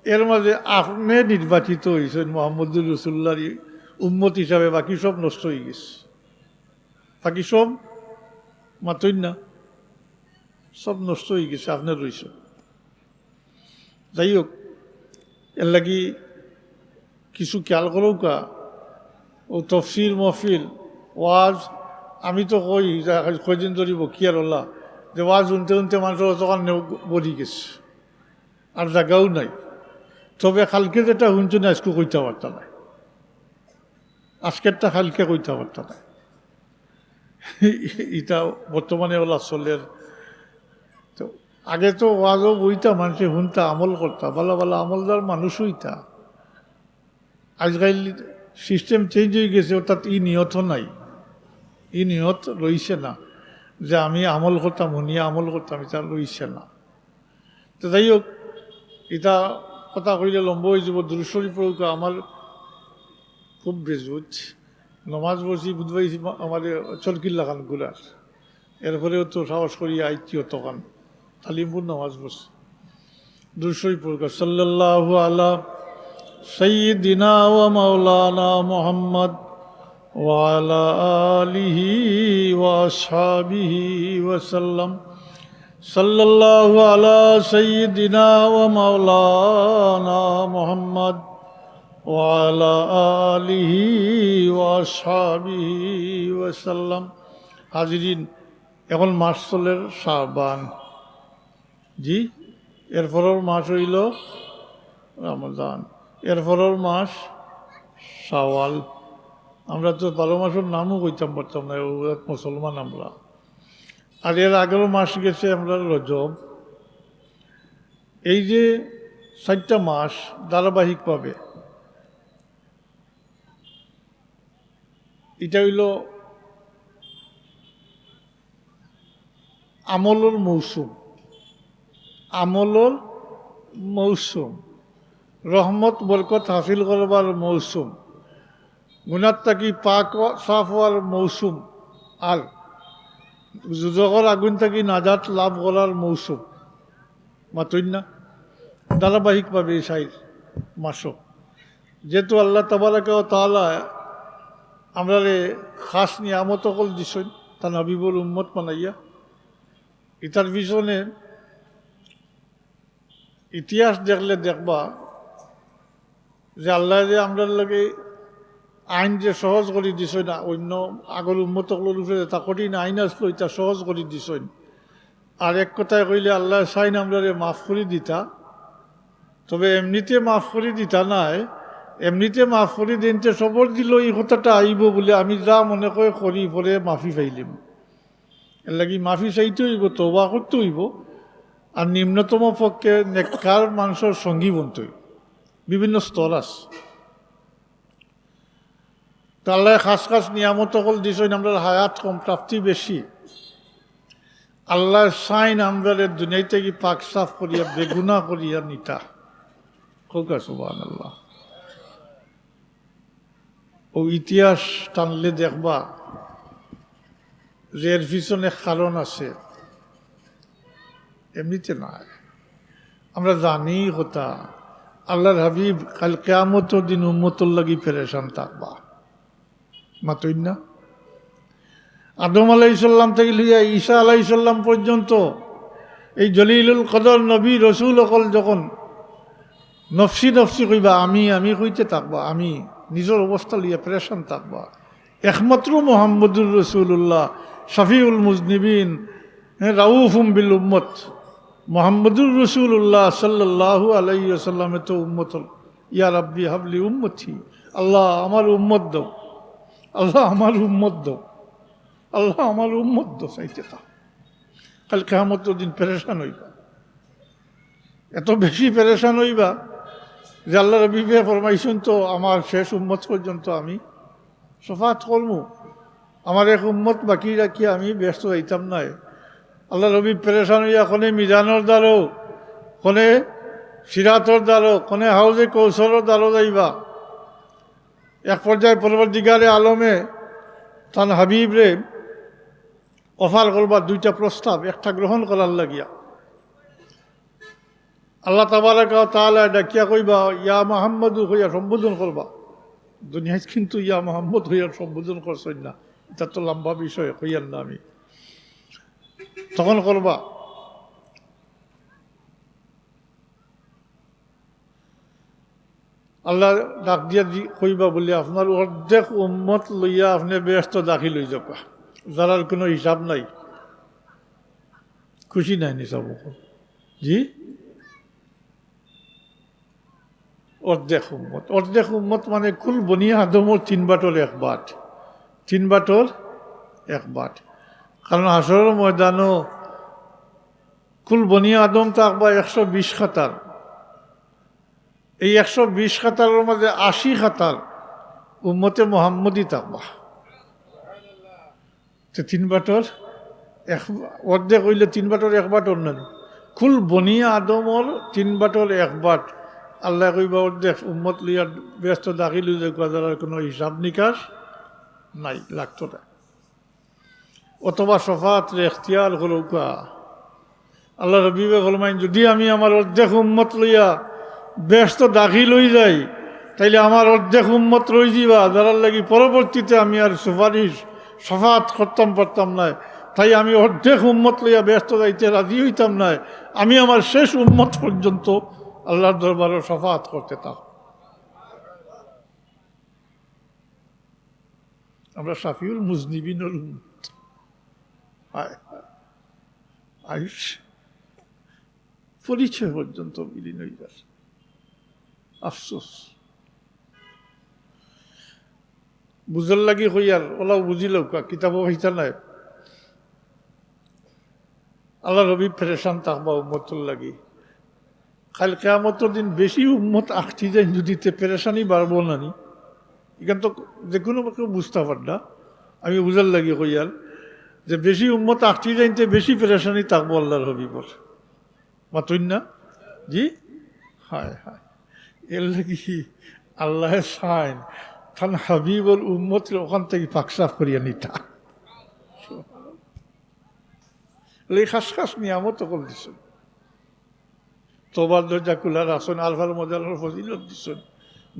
এর মাঝে আপনি নির্বাচিত হয়েছেন মুহাম্মদুর রাসূলুল্লাহর উম্মত হিসাবে। বাকি সব নষ্ট হয়ে গেছে, বাকি সব মাতই না, সব নষ্ট হয়ে গেছে, আপনি রয়েছেন। যাই হোক, এর লাগি কিছু খেয়াল করো কা, ও তফসির মহফিল ওয়াজ, আমি তো কয়দিন ধরি বকিয়ার ওলা যে ওয়াজ শুনতে শুনতে মানুষের তখন বলি গেছে, আর জায়গাও নাই। তবে কালকে যেটা শুনছো না, আজকে কইতে পারত না, আজকেরটা কালকে কইতে পারত না। এটা বর্তমানে ওলা চলের। তো আগে তো ওয়াজও বইতা, মানুষে শুনতা, আমল করতা, ভালো ভালো আমলদার মানুষ হইতা। আজকাল সিস্টেম চেঞ্জ হয়ে গেছে, অর্থাৎ ই নিয়ত নাই, ই নিয়ত রইছে না যে আমি আমল করতাম, শুনিয়া আমল করতাম, এটা রইছে না। তো যাই হোক, এটা কথা কইলে লম্ব হয়ে যাব। দুরূদ শরীফ পড়ুকা আমার খুব বেজুত। নমাজ পড়ছি বুধবাই আমাদের চরকিল্লা খান গুলার, এরপরেও তো সাহস করি আইতীয় তখন তালিমপুর নমাজ পড়ছি। দুরূদ শরীফ পড়ুকা সাল্লাল্লাহু আলা সাইয়্যিদিনা ওয়া মাওলানা মুহাম্মদ ওয়া আলা আলিহি ওয়া আসহাবিহি ওয়া সাল্লাম। সাল্লাল্লাহু আলা সাইয়্যিদিনা ওয়া মাওলানা মুহাম্মদ ওয়া আলা আলিহি ওয়া আসহাবিহি ওয়া সাল্লাম। হাজিরিন, এখন মাস চলের শাবান, জি, এরপরের মাস হইল রমজান, এরপরের মাস শাওয়াল। আমরা তো 12 মাসের নামও কইতাম পারতাম না, মুসলমান আমরা। আর এর আগের মাস গেছে আমরা রজব। এই যে 4টা মাস ধারাবাহিকভাবে, এটা হইল আমলের মৌসুম, আমলের মৌসুম, রহমত বরকত হাসিল করবার মৌসুম, গুনার থাকি পাক সাফ হওয়ার মৌসুম, আর যুজকর আগুন থাকি নাজাত লাভ করার মৌসুম। মাতই না, ধারাবাহিকভাবে এই 4 মাসও যেহেতু আল্লাহ তাবারাকা ওয়া তাআলা আমরা খাস নিয়ামত সকল দিছেন তার হাবিবুল উম্মত বানাইয়া। এটার পিছনে ইতিহাস দেখলে দেখবা যে আল্লাহ যে আমরা লাগে আইন যে সহজ করে দিছেন, অন্য আগর উম্মত সকলের উপরে তা কঠিন আইন আসলো, এটা সহজ করে দিছেন। আর এক কথায় কইলে আল্লাহ চাইন আমরা মাফ করে দিতা, তবে এমনিতে মাফ করে দিতা নাই, এমনিতে মাফ করে দিনতে সবর দিল এই কথাটা আইব বলে আমি যা মনে করি পরে মাফি পাইলিম। এর লাগি মাফি চাইতে হইব, তওবা করতে হইব, আর নিম্নতম পক্ষে নেককার মানুষের সঙ্গী বনতে হইব। বিভিন্ন স্তর আছে, তাহলে খাস খাস নিয়ামত সকল দিছেন। আমরা হায়াত কম, প্রাপ্তি বেশি। আল্লাহর সাইন আমরারে দুনিয়া থেকে পাক সাফ করিয়া বেগুনা করিয়া নিতা হোকা সুবহানাল্লাহ। ও ইতিহাস টানলে দেখবা যে এর পিছনে কারণ আছে, এমনিতে নয়। আমরা জানি কথা আল্লাহর হাবিব কাল কিয়ামতের দিন উম্মতুর লাগি পেরেশান থাকবা, মাতই না? আদম আলাইসাল্লাম থেকে লিয়া ঈসা আলাইসাল্লাম পর্যন্ত এই জলিলুল কদর নবী রসুল অকল যখন নফসি নফসি কইবা, আমি আমি কইতে থাকবা, আমি নিজের অবস্থা লিয়া পেরেশান থাকবা, একমাত্র মোহাম্মদুর রসুল্লাহ শফিউল মুজনিবিন রাউফুম বিল উম্মত মোহাম্মদুর রসুল্লাহ সাল্লাল্লাহু আলাইহি ওয়াসাল্লামে তো উম্মত, ইয়া রাব্বি হাবলি উম্মতি, আল্লাহ আমার উম্মত দাও, আল্লাহ আমার উম্মত দাও, আল্লাহ আমার উম্মত দাও চাইতে তা। কাল কিয়ামতের দিন পেরেশান হইবা, এত বেশি পেরেশান হইবা যে আল্লাহ রবিবে ফরমাইছেন তো আমার শেষ উম্মত পর্যন্ত আমি শফাত করবো, আমার এক উম্মত বাকি রাখি আমি ব্যস্ত হইতাম নাই। আল্লাহ রবি পেরেশান হইয়া কোনে মিজানোর দ্বারো, কোনে সিরাতর দ্বারো, কোনে হাউজে কৌশলের দ্বারো যাইবা। এক পর্যায়ে পরবর্তীকারে আলমে তান হাবিব রে অফার করবা দুইটা প্রস্তাব, একটা গ্রহণ করার লাগিয়া। আল্লাহ তাবারাক ওয়া তাআলা ডাকিয়া কইবা ইয়া মুহাম্মদু হইয়া সম্বোধন করবা। দুনিয়ায় কিন্তু ইয়া মুহাম্মদ হইয়া সম্বোধন করছেন না, এটা তো লম্বা বিষয়, হইয়ার না আমি তখন করবা। আল্লাহ ডাক দিয়া কইবা বলে আপনার অর্ধেক উম্মত লইয়া আপনি ব্যস্ত দাখিল হয়ে যাবা, যারার কোনো হিসাব নাই। খুশি নাই নিসাব জি? অর্ধেক উম্মত, অর্ধেক উম্মত মানে কুল বনিয়া আদমর 3 বাটর 1 বাট, 3 বাটর 1 বাট। কারণ হাসরের ময়দানও কুল বনিয়া আদম থাকবা 120 খাতার, এই 120 খাতারের মধ্যে 80 খাতার উম্মতে মোহাম্মদী থাকবা। 3 বাটর অর্ধেক হইলে 3 বাটর 1 বাট অন্য কুল বনিয়া আদমর 3 বাটর 1 বাট। আল্লাহ কইবা অর্ধেক উম্মত লইয়া ব্যস্ত দাখিল হয়ে যাওয়ার কোনো হিসাব নিকাশ নাই, লাগতো না। অথবা শফাত রে এখতিয়ার করুকা আল্লাহ রবিবে ফরমাইন যদি আমি আমার অর্ধেক উম্মত লইয়া ব্যস্ত দাখিল হয়ে যাই তাইলে আমার অর্ধেক উম্মত রই যাবা, যারার লাগি পরবর্তীতে আমি আর সুপারিশ শফাত করতাম পারতাম না। তাই আমি অর্ধেক উম্মত লইয়া ব্যস্ত যাইতে রাজি হইতাম না, আমি আমার শেষ উম্মত পর্যন্ত আল্লাহর দরবারে শফাত করতে থাক। আমরা শাফিউল মুজনিবিনের উম্মত, আয়ুষ পরিচয় পর্যন্ত বিলীন হয়ে যাচ্ছে। আফসোস বুঝার লাগি হইয়ার ওলাও বুঝিল কিতাব হইতা নাই। আল্লাহ রবি ফেরেশান থাকবা উম্মতুর লাগি। কাল কিয়ামতের দিন বেশি উম্মত আখটি যায় যদি পেরেশানি বাড়বো না নি, এখান তো যে কোনো কেউ বুঝতে পার না। আমি বুঝার লাগি হইয়ার যে বেশি উম্মত আখটি যাইতে বেশি পেরেশানি থাকবো আল্লাহর হবিবর, মাতুন না জি? হায় হায়, এর লাগি আল্লাহ সাইন তান হাবিবর উম্মত ওখান থেকে পাকসাফ করিয়া নিতা। এই খাস খাস নিয়ামত তখন দিচ্ছেন, তোবার দরজা খোলার আসন, আলফার মজার ফজিলত দিচ্ছেন,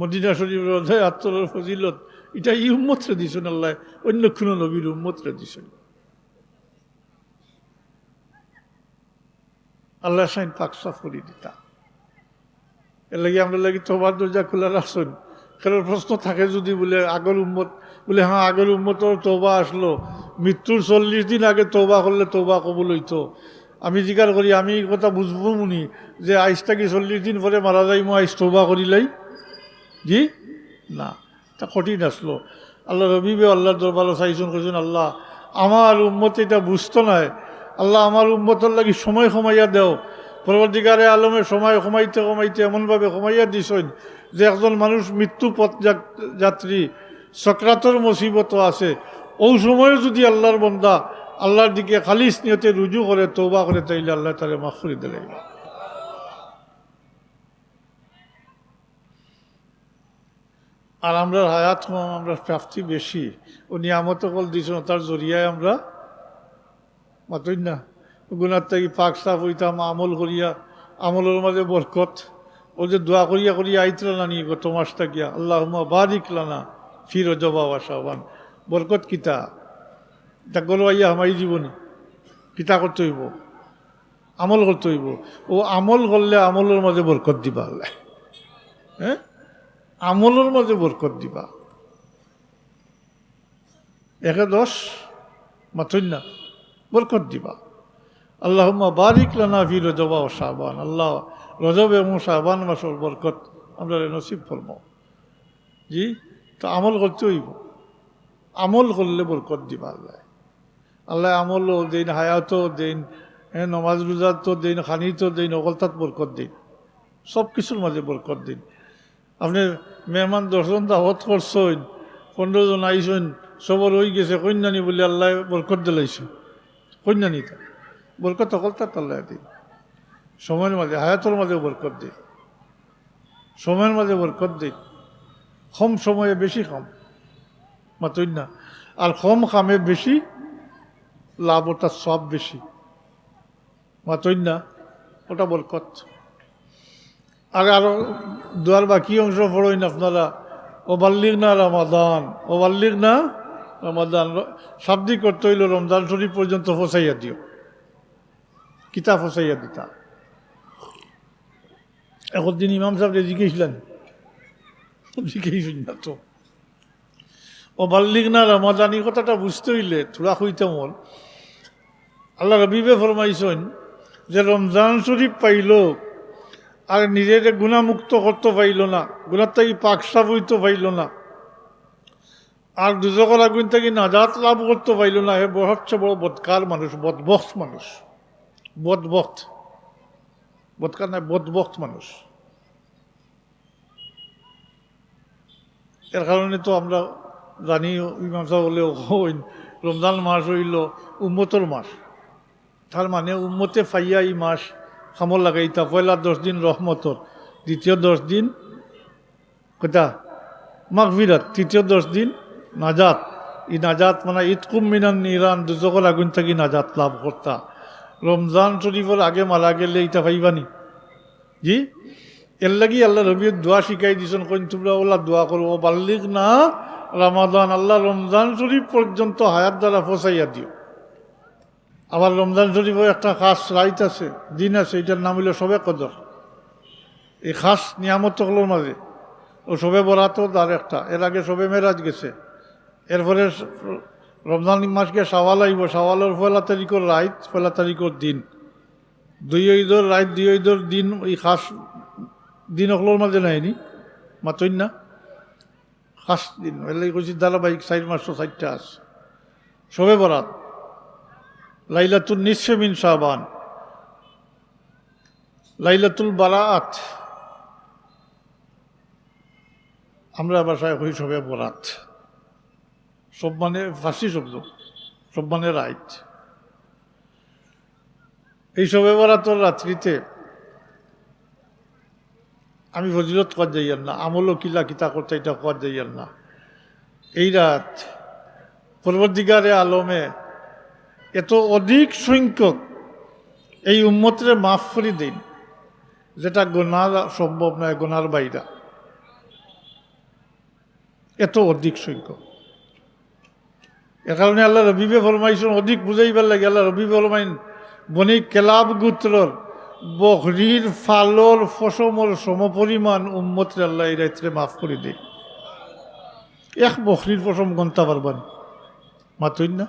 মদিনা শরীফের অধ্যায় আত্মর ফজিলত, এটা এই উম্মতরে দিচ্ছেন আল্লাহ, অন্য কোনো নবীর উম্মতরে দিচ্ছেন। আল্লাহ সাইন পাকসাফ করি দিতা। এর লাগে আমরা লাগি তোবার দরজা খোলার আসন। কারণ প্রশ্ন থাকে যদি বলে আগের উম্মত, বলে হ্যাঁ আগের উম্মতর তৌবা আসলো, মৃত্যুর 40 দিন আগে তৌবা করলে তৌবা কবুল হইতো। আমি জিজ্ঞাসা করি আমি এই কথা বুঝবো মুনি যে আইসটা কি 40 দিন পরে মারা যাই মো আইস তৌবা করিলাই জি না, তা কঠিন আসলো। আল্লাহ রবিবে আল্লাহর দরবারে চাইছেন, কইছেন আল্লাহ আমার উম্মত এটা বুঝতো নয়, আল্লাহ আমার উম্মতর লাগি সময় কমাইয়া দেও। পরবর্তীকারে আলমের সময় কমাইতে কমাইতে এমনভাবে কমাইয়া দিছেন যে একজন মানুষ মৃত্যু পথ যাত্রী সকরাতর মুসিবত আছে, ওই সময়ে যদি আল্লাহর বন্দা আল্লাহর দিকে খালিস নিয়তে রুজু করে তওবা করে তাইলে আল্লাহ তারে মাফ করে দিলেন। আর আমরা হায়াত কম, আমরা প্রাপ্তি বেশি, ও নিয়ামত কল দিয়েছেন, তার জরিয়ায় আমরা মাতই না গুনার থেকে পাক সাফ হইতাম, আমল করিয়া আমলের মাঝে বরকত। ও যে দোয়া করিয়া করিয়া আইতলা না নিয়ে গত মাসটা গিয়া আল্লাহুম্মা বারিক লানা ফি রজব ওয়া শাবান, বরকত কিতা তা গলো আইয়া আমারই জীবনী কিতা করতে হইব, আমল করতে হইব। ও আমল করলে আমলের মাঝে বরকত দিবা আল্লাহ, হ্যাঁ আমলের মাঝে বরকত দিবা। 1-10 মাতই না বরকত দিবা। আল্লাহুম্মা বারিক লানা ফি রজব ওয়া শাবান, আল্লাহ রজব এবং শাবান মাসের বরকত আমরা নসিব ফরমাও। জি, তো আমল করতে হইব, আমল করলে বরকত দিবা আল্লাহ। আল্লাহ আমলও দিন, হায়াতও দিন, নমাজ রোজাতো দিন, খানিতো দিন, অকলতাত বরকত দিন, সব কিছুর মাঝে বরকত দিন। আপনি মেহমান 10 জন দাওয়াত করছেন, 15 জন আইসেন, সবর হয়ে গেছে কন্যানি বলে আল্লাহ বরকত দিলাইছে, কন্যানি তা বরকত অকলতাত আল্লাহ দিন। সময়ের মাঝে হায়াতের মাঝে বরকত দিন, সময়ের মাঝে বরকত দিন। কম সময়ে বেশি কাম মাতই না, আর কম কামে বেশি লাভ, ওটা সব বেশি মাতই না, ওটা বরকত। আর আরো দুয়ার বাকি অংশ পড়ইন আপনারা, ওবাল্লিগ না রমাদান, ওবাল্লিগ না রমাদান, শাব্দিক করতে হইল রমজান শরীফ পর্যন্ত ফসাইয়া দিও, কিতাব ফসাইয়া দিতা। এখন দিন ইমাম সাহেব জিজ্ঞেসলেন, জিজ্ঞেস না তো ওবাল্লিগ না রমাদান, এই কথাটা বুঝতে হইলে থোড়া হইতে মন। আল্লাহ রবিবে ফরমাইছেন যে রমজান শরীফ পাইল আর নিজের গুণামুক্ত করতে পাইল না, গুণার থেকে পাক সাফ হইতে পাইল না, আর দুজকের আগুন থেকে নাজাত লাভ করতে পাইল না, হে সবচেয়ে বড় বদকার মানুষ, বদবখ্ত মানুষ, বদবখ্ত, বদকার না বদবখ্ত মানুষ। এর কারণে তো আমরা জানি ইমাম সাহেব বলে রমজান মাস হইল উম্মতর মাস, তার মানে উম্মতে ফাইয়া এই মাস খামল লাগাইতা। পয়লা 10 দিন রহমতর, দ্বিতীয় 10 দিন কোথা মাগফিরাত, তৃতীয় 10 দিন নাজাত। এই নাজাত মানে ইতকুম মিনান নিরান, দুজকের আগুন থেকে নাজাত লাভ করতা। রমজান শরীফের আগে মারা গেলে ইটা পাইবানি। জি, এর লাগি আল্লাহ রবির দোয়া শিখাই দিয়েছেন, কইন তোমরা ওলা দোয়া করো, বাল্লিগ না রমাদান, আল্লাহ রমজান শরীফ পর্যন্ত হায়াত দ্বারা ফসাইয়া দিও। আবার রমজান শরীফের একটা খাস রাইত আছে, দিন আছে, এটার নাম হইল শবে কদর। এই খাস নিয়ামতগুলোর মাঝে ও শবে বরাতও তার একটা, এর আগে শবে মেরাজ গেছে, এরপরে রমজান মাস গিয়ে শাওয়াল আইব, শাওয়ালের 1 তারিখের রাইত, 1 তারিখের দিন, 2 ঈদের রাইত, 2 ঈদের দিন, এই খাস দিনগুলোর মাঝে নাইনি মাতই না, খাস দিন এলে কইছি ধারাবাহিক 4 মাস 4টা আছে। শবে বরাত, লাইলাতুল নিসফে মিন শাবান, লাইলাতুল বারাআত, আমরা ভাষায় কই শবে বরাত, সব মানে ফার্সি শব্দ, সব মানে রাইট। এই শবে বরাতর রাত্রিতে আমি ফজিলত কর যাইয়ার না, আমলও কিলা কিতা করতে এটা কর যাইয়ার না। এই রাত পরবর্তীকারে আলমে এত অধিক সংখ্যক এই উম্মতরে মাফ করে দিন, যেটা গোনার সম্ভব নয়, গোনার বাইরা এত অধিক সংখ্যক। এ কারণে আল্লাহ রবিবে ফরমাইছেন, অধিক বুঝাইবার লাগে আল্লাহ রবিবে ফরমাইন, বনি কেলাব গোত্রর বকরির ফালর ফসমর সমপরিমাণ উম্মতরে আল্লাহ এই রাত্রে মাফ করে দেয়। এক বকরির ফসম গন্তা পারবানি মাতই না,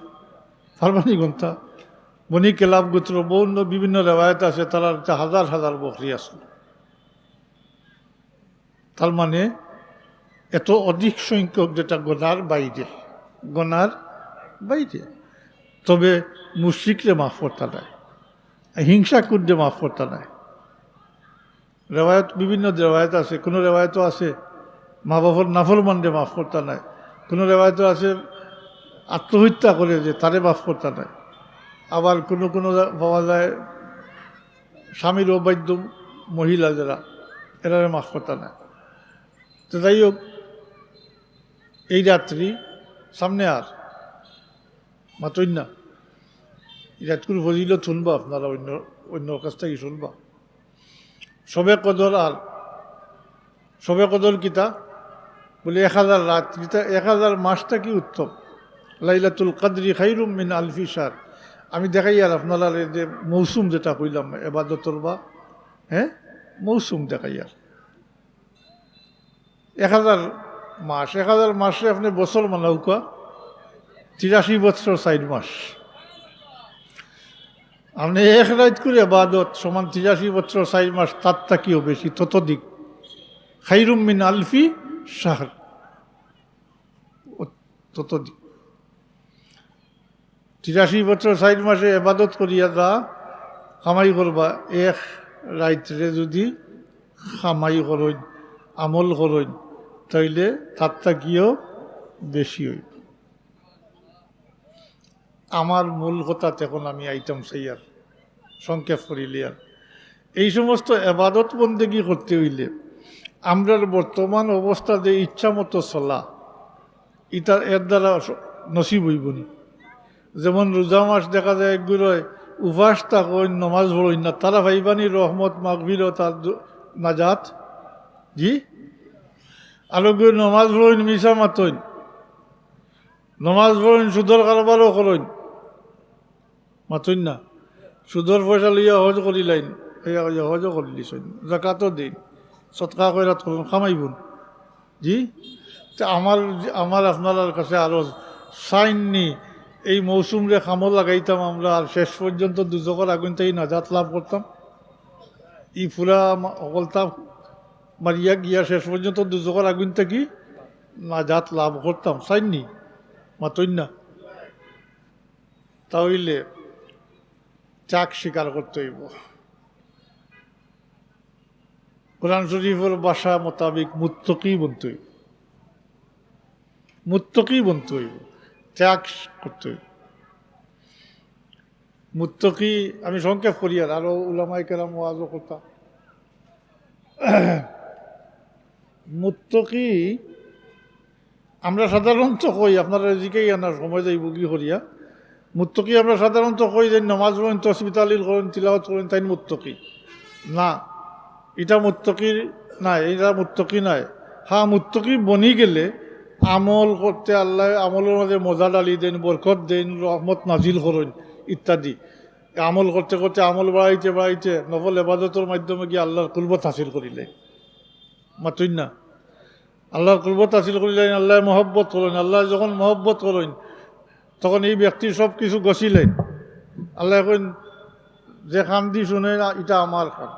পারবানি গন্তা। বনি কেলাব গোত্র বিভিন্ন রেওয়ায়ত আছে, তারা 1000 বকরি আছে। তার মানে এত অধিক সংখ্যক, যেটা গোনার বাইরে, গোনার বাইরে। তবে মুশরিকরে মাফ করতে নাই, হিংসা কুদ্দে মাফ করতে নাই। রেওয়ায়ত বিভিন্ন রেওয়ায়ত আছে, কোনো রেওয়ায়ত আছে মা বাবার নাফরমানরে মাফ করতে নাই, কোনো রেওয়ায়ত আছে আত্মহত্যা করে যে তারে মাফ করতে নাই। আবার কোনো কোনো পাওয়া যায় স্বামীর অবাধ্য মহিলা যারা, এরারে মাফ কথা না। তো যাই হোক, এই রাত্রি সামনে আর মাতই না, এই রাতকুর ফজিল শুনবা আপনারা, অন্য অন্যর কাছ থেকে শুনবা। সবে কদর আর সবে কদর কিতা বলে 1000 রাত, কিতা 1000 মাসটা কি উত্তম। লাইলাতুল কদরি খাইরুম মিন আলফি শাহর। আমি দেখাই আর আপনারা যে মৌসুম যেটা কইলাম এবাদতর বা মৌসুম দেখাই আর 1000 মাস, 1000 মাসে আপনি বছর মানাউকা 83 বছর 4 মাস। আপনি এক রাত করে এবাদত সমান 83 বছর 4 মাস, তার তাকিও বেশি, ততোধিক। খাইরুম মিন আলফি শাহর, ততোধিক। 83 বছর 4 মাসে এবাদত করিয়া যা কামাই করবা, এক রাত্রে যদি কামাই করইন, আমল করইন, তাইলে তার তাকিও বেশি হইব। আমার মূল কথা এখন আমি আইতাম সেই আর সংক্ষেপ করিলে আর এই সমস্ত এবাদত বন্দেগী করতে হইলে আমরার বর্তমান অবস্থা যে ইচ্ছা মতো চলা, এর দ্বারা নসিব হইবনি। যেমন রোজা মাস দেখা যায় একগুলোয় উপাস থাকেন, নমাজ পড়েন না, তারা ভাইবানি রহমত মাগফিরত আর নাজাত। জি, আলোকে নমাজ পড়েন মিশা মাতইন, নমাজ পড়েন সুদর কারবারও করেন, মাতইন না, সুদর পয়সা লইয়া হজ করিলাইন, হজও করিলিছেন, জাকাতও দিন, সৎকা কইরাত করুন, খামাইবুন। জি, তা আমার আপনার কাছে আরো সাইননি এই মৌসুমরে খামো লাগাইতাম আমরা, আর শেষ পর্যন্ত দুজকের আগুন থেকে নাজাত লাভ করতাম। ই পুরা অকলতা মারিয়া গিয়া শেষ পর্যন্ত দুজকের আগুন থেকে নাজাত লাভ করতাম, চাইনি মাতইন না। তাহলে চাক স্বীকার করতে হইব। কোরআন শরীফের ভাষা মোতাবিক মুত্তকি বলতে হইব, মুত্তকি বলতে হইব, ত্যাগ করতে হইব। মুত্তকি আমি সংক্ষেপ করি আর আরো উলামায়ে কেরাম ওয়াজও কথা। মুত্তকি আমরা সাধারণত কই, আপনারা এদিকেই আনার সময় যাইব কি করিয়া, মুত্তকি আমরা সাধারণত কই যে নমাজ পড়েন, তসবিহ তাহলিল করেন, তিলাওয়াত করেন, তাই মুত্তকি না। এটা মুত্তকির নাই, এটা মুত্তকি নাই। হ্যাঁ, মুত্তকি বনি গেলে আমল করতে আল্লাহ আমলের মধ্যে মজা ডালি দেন, বরকত দেন, রহমত নাজিল করেন ইত্যাদি। আমল করতে করতে আমল বাড়াইতে বাড়াইতে নফল এবাদতের মাধ্যমে গিয়ে আল্লাহর কুরবত হাসিল করিলেন, মাতইন না। আল্লাহর কুরবত হাসিল করিলেন, আল্লাহ মহব্বত করেন। আল্লাহ যখন মহব্বত করেন তখন এই ব্যক্তির সব কিছু গছিলেন। আল্লাহ এখন যে কান দি শুনে এটা আমার কান,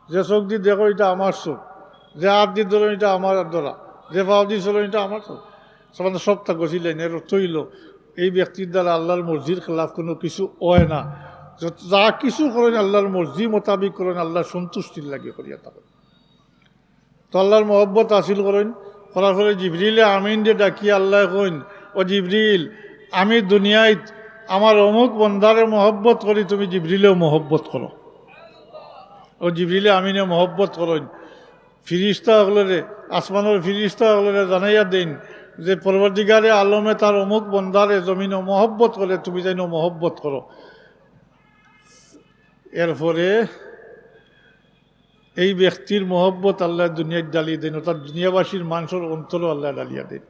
যে চোখ দি দেখো এটা আমার চোখ, যে হাত দি ধরো এটা আমার ধরা, যে পাও দি চলো এটা আমার চোখ, সবটা গছিলেন। এর অর্থ হইল এই ব্যক্তির দ্বারা আল্লাহর মর্জির খেলাফ কোনো কিছু হয় না। যা কিছু করেন আল্লাহর মর্জি মোতাবিক করেন, আল্লাহর সন্তুষ্টির লাগে করিয়া থাকেন। তো আল্লাহর মহব্বত হাসিল করেন, করার ফলে জিবরিলে আমিন যে ডাকিয়া আল্লাহ কইন, ও জিবরিল, আমি দুনিয়ায় আমার অমুক বন্দারে মহব্বত করি, তুমি জিবরিলেও মহব্বত করো। ও জিবরিলে আমিনে মহব্বত করেন। ফিরিস্তা হলে আসমানের ফিরিস্তা হলে জানাইয়া দেন যে পরবর্তীকারে আলমে তার অমুক বন্দারে জমিনে মহব্বত করে, তুমি যেন মহব্বত করো। এরপরে এই ব্যক্তির মহব্বত আল্লাহ দুনিয়ায় ডালিয়ে দেন, অর্থাৎ দুনিয়াবাসীর মানুষের অন্তরও আল্লাহ ডালিয়া দেন।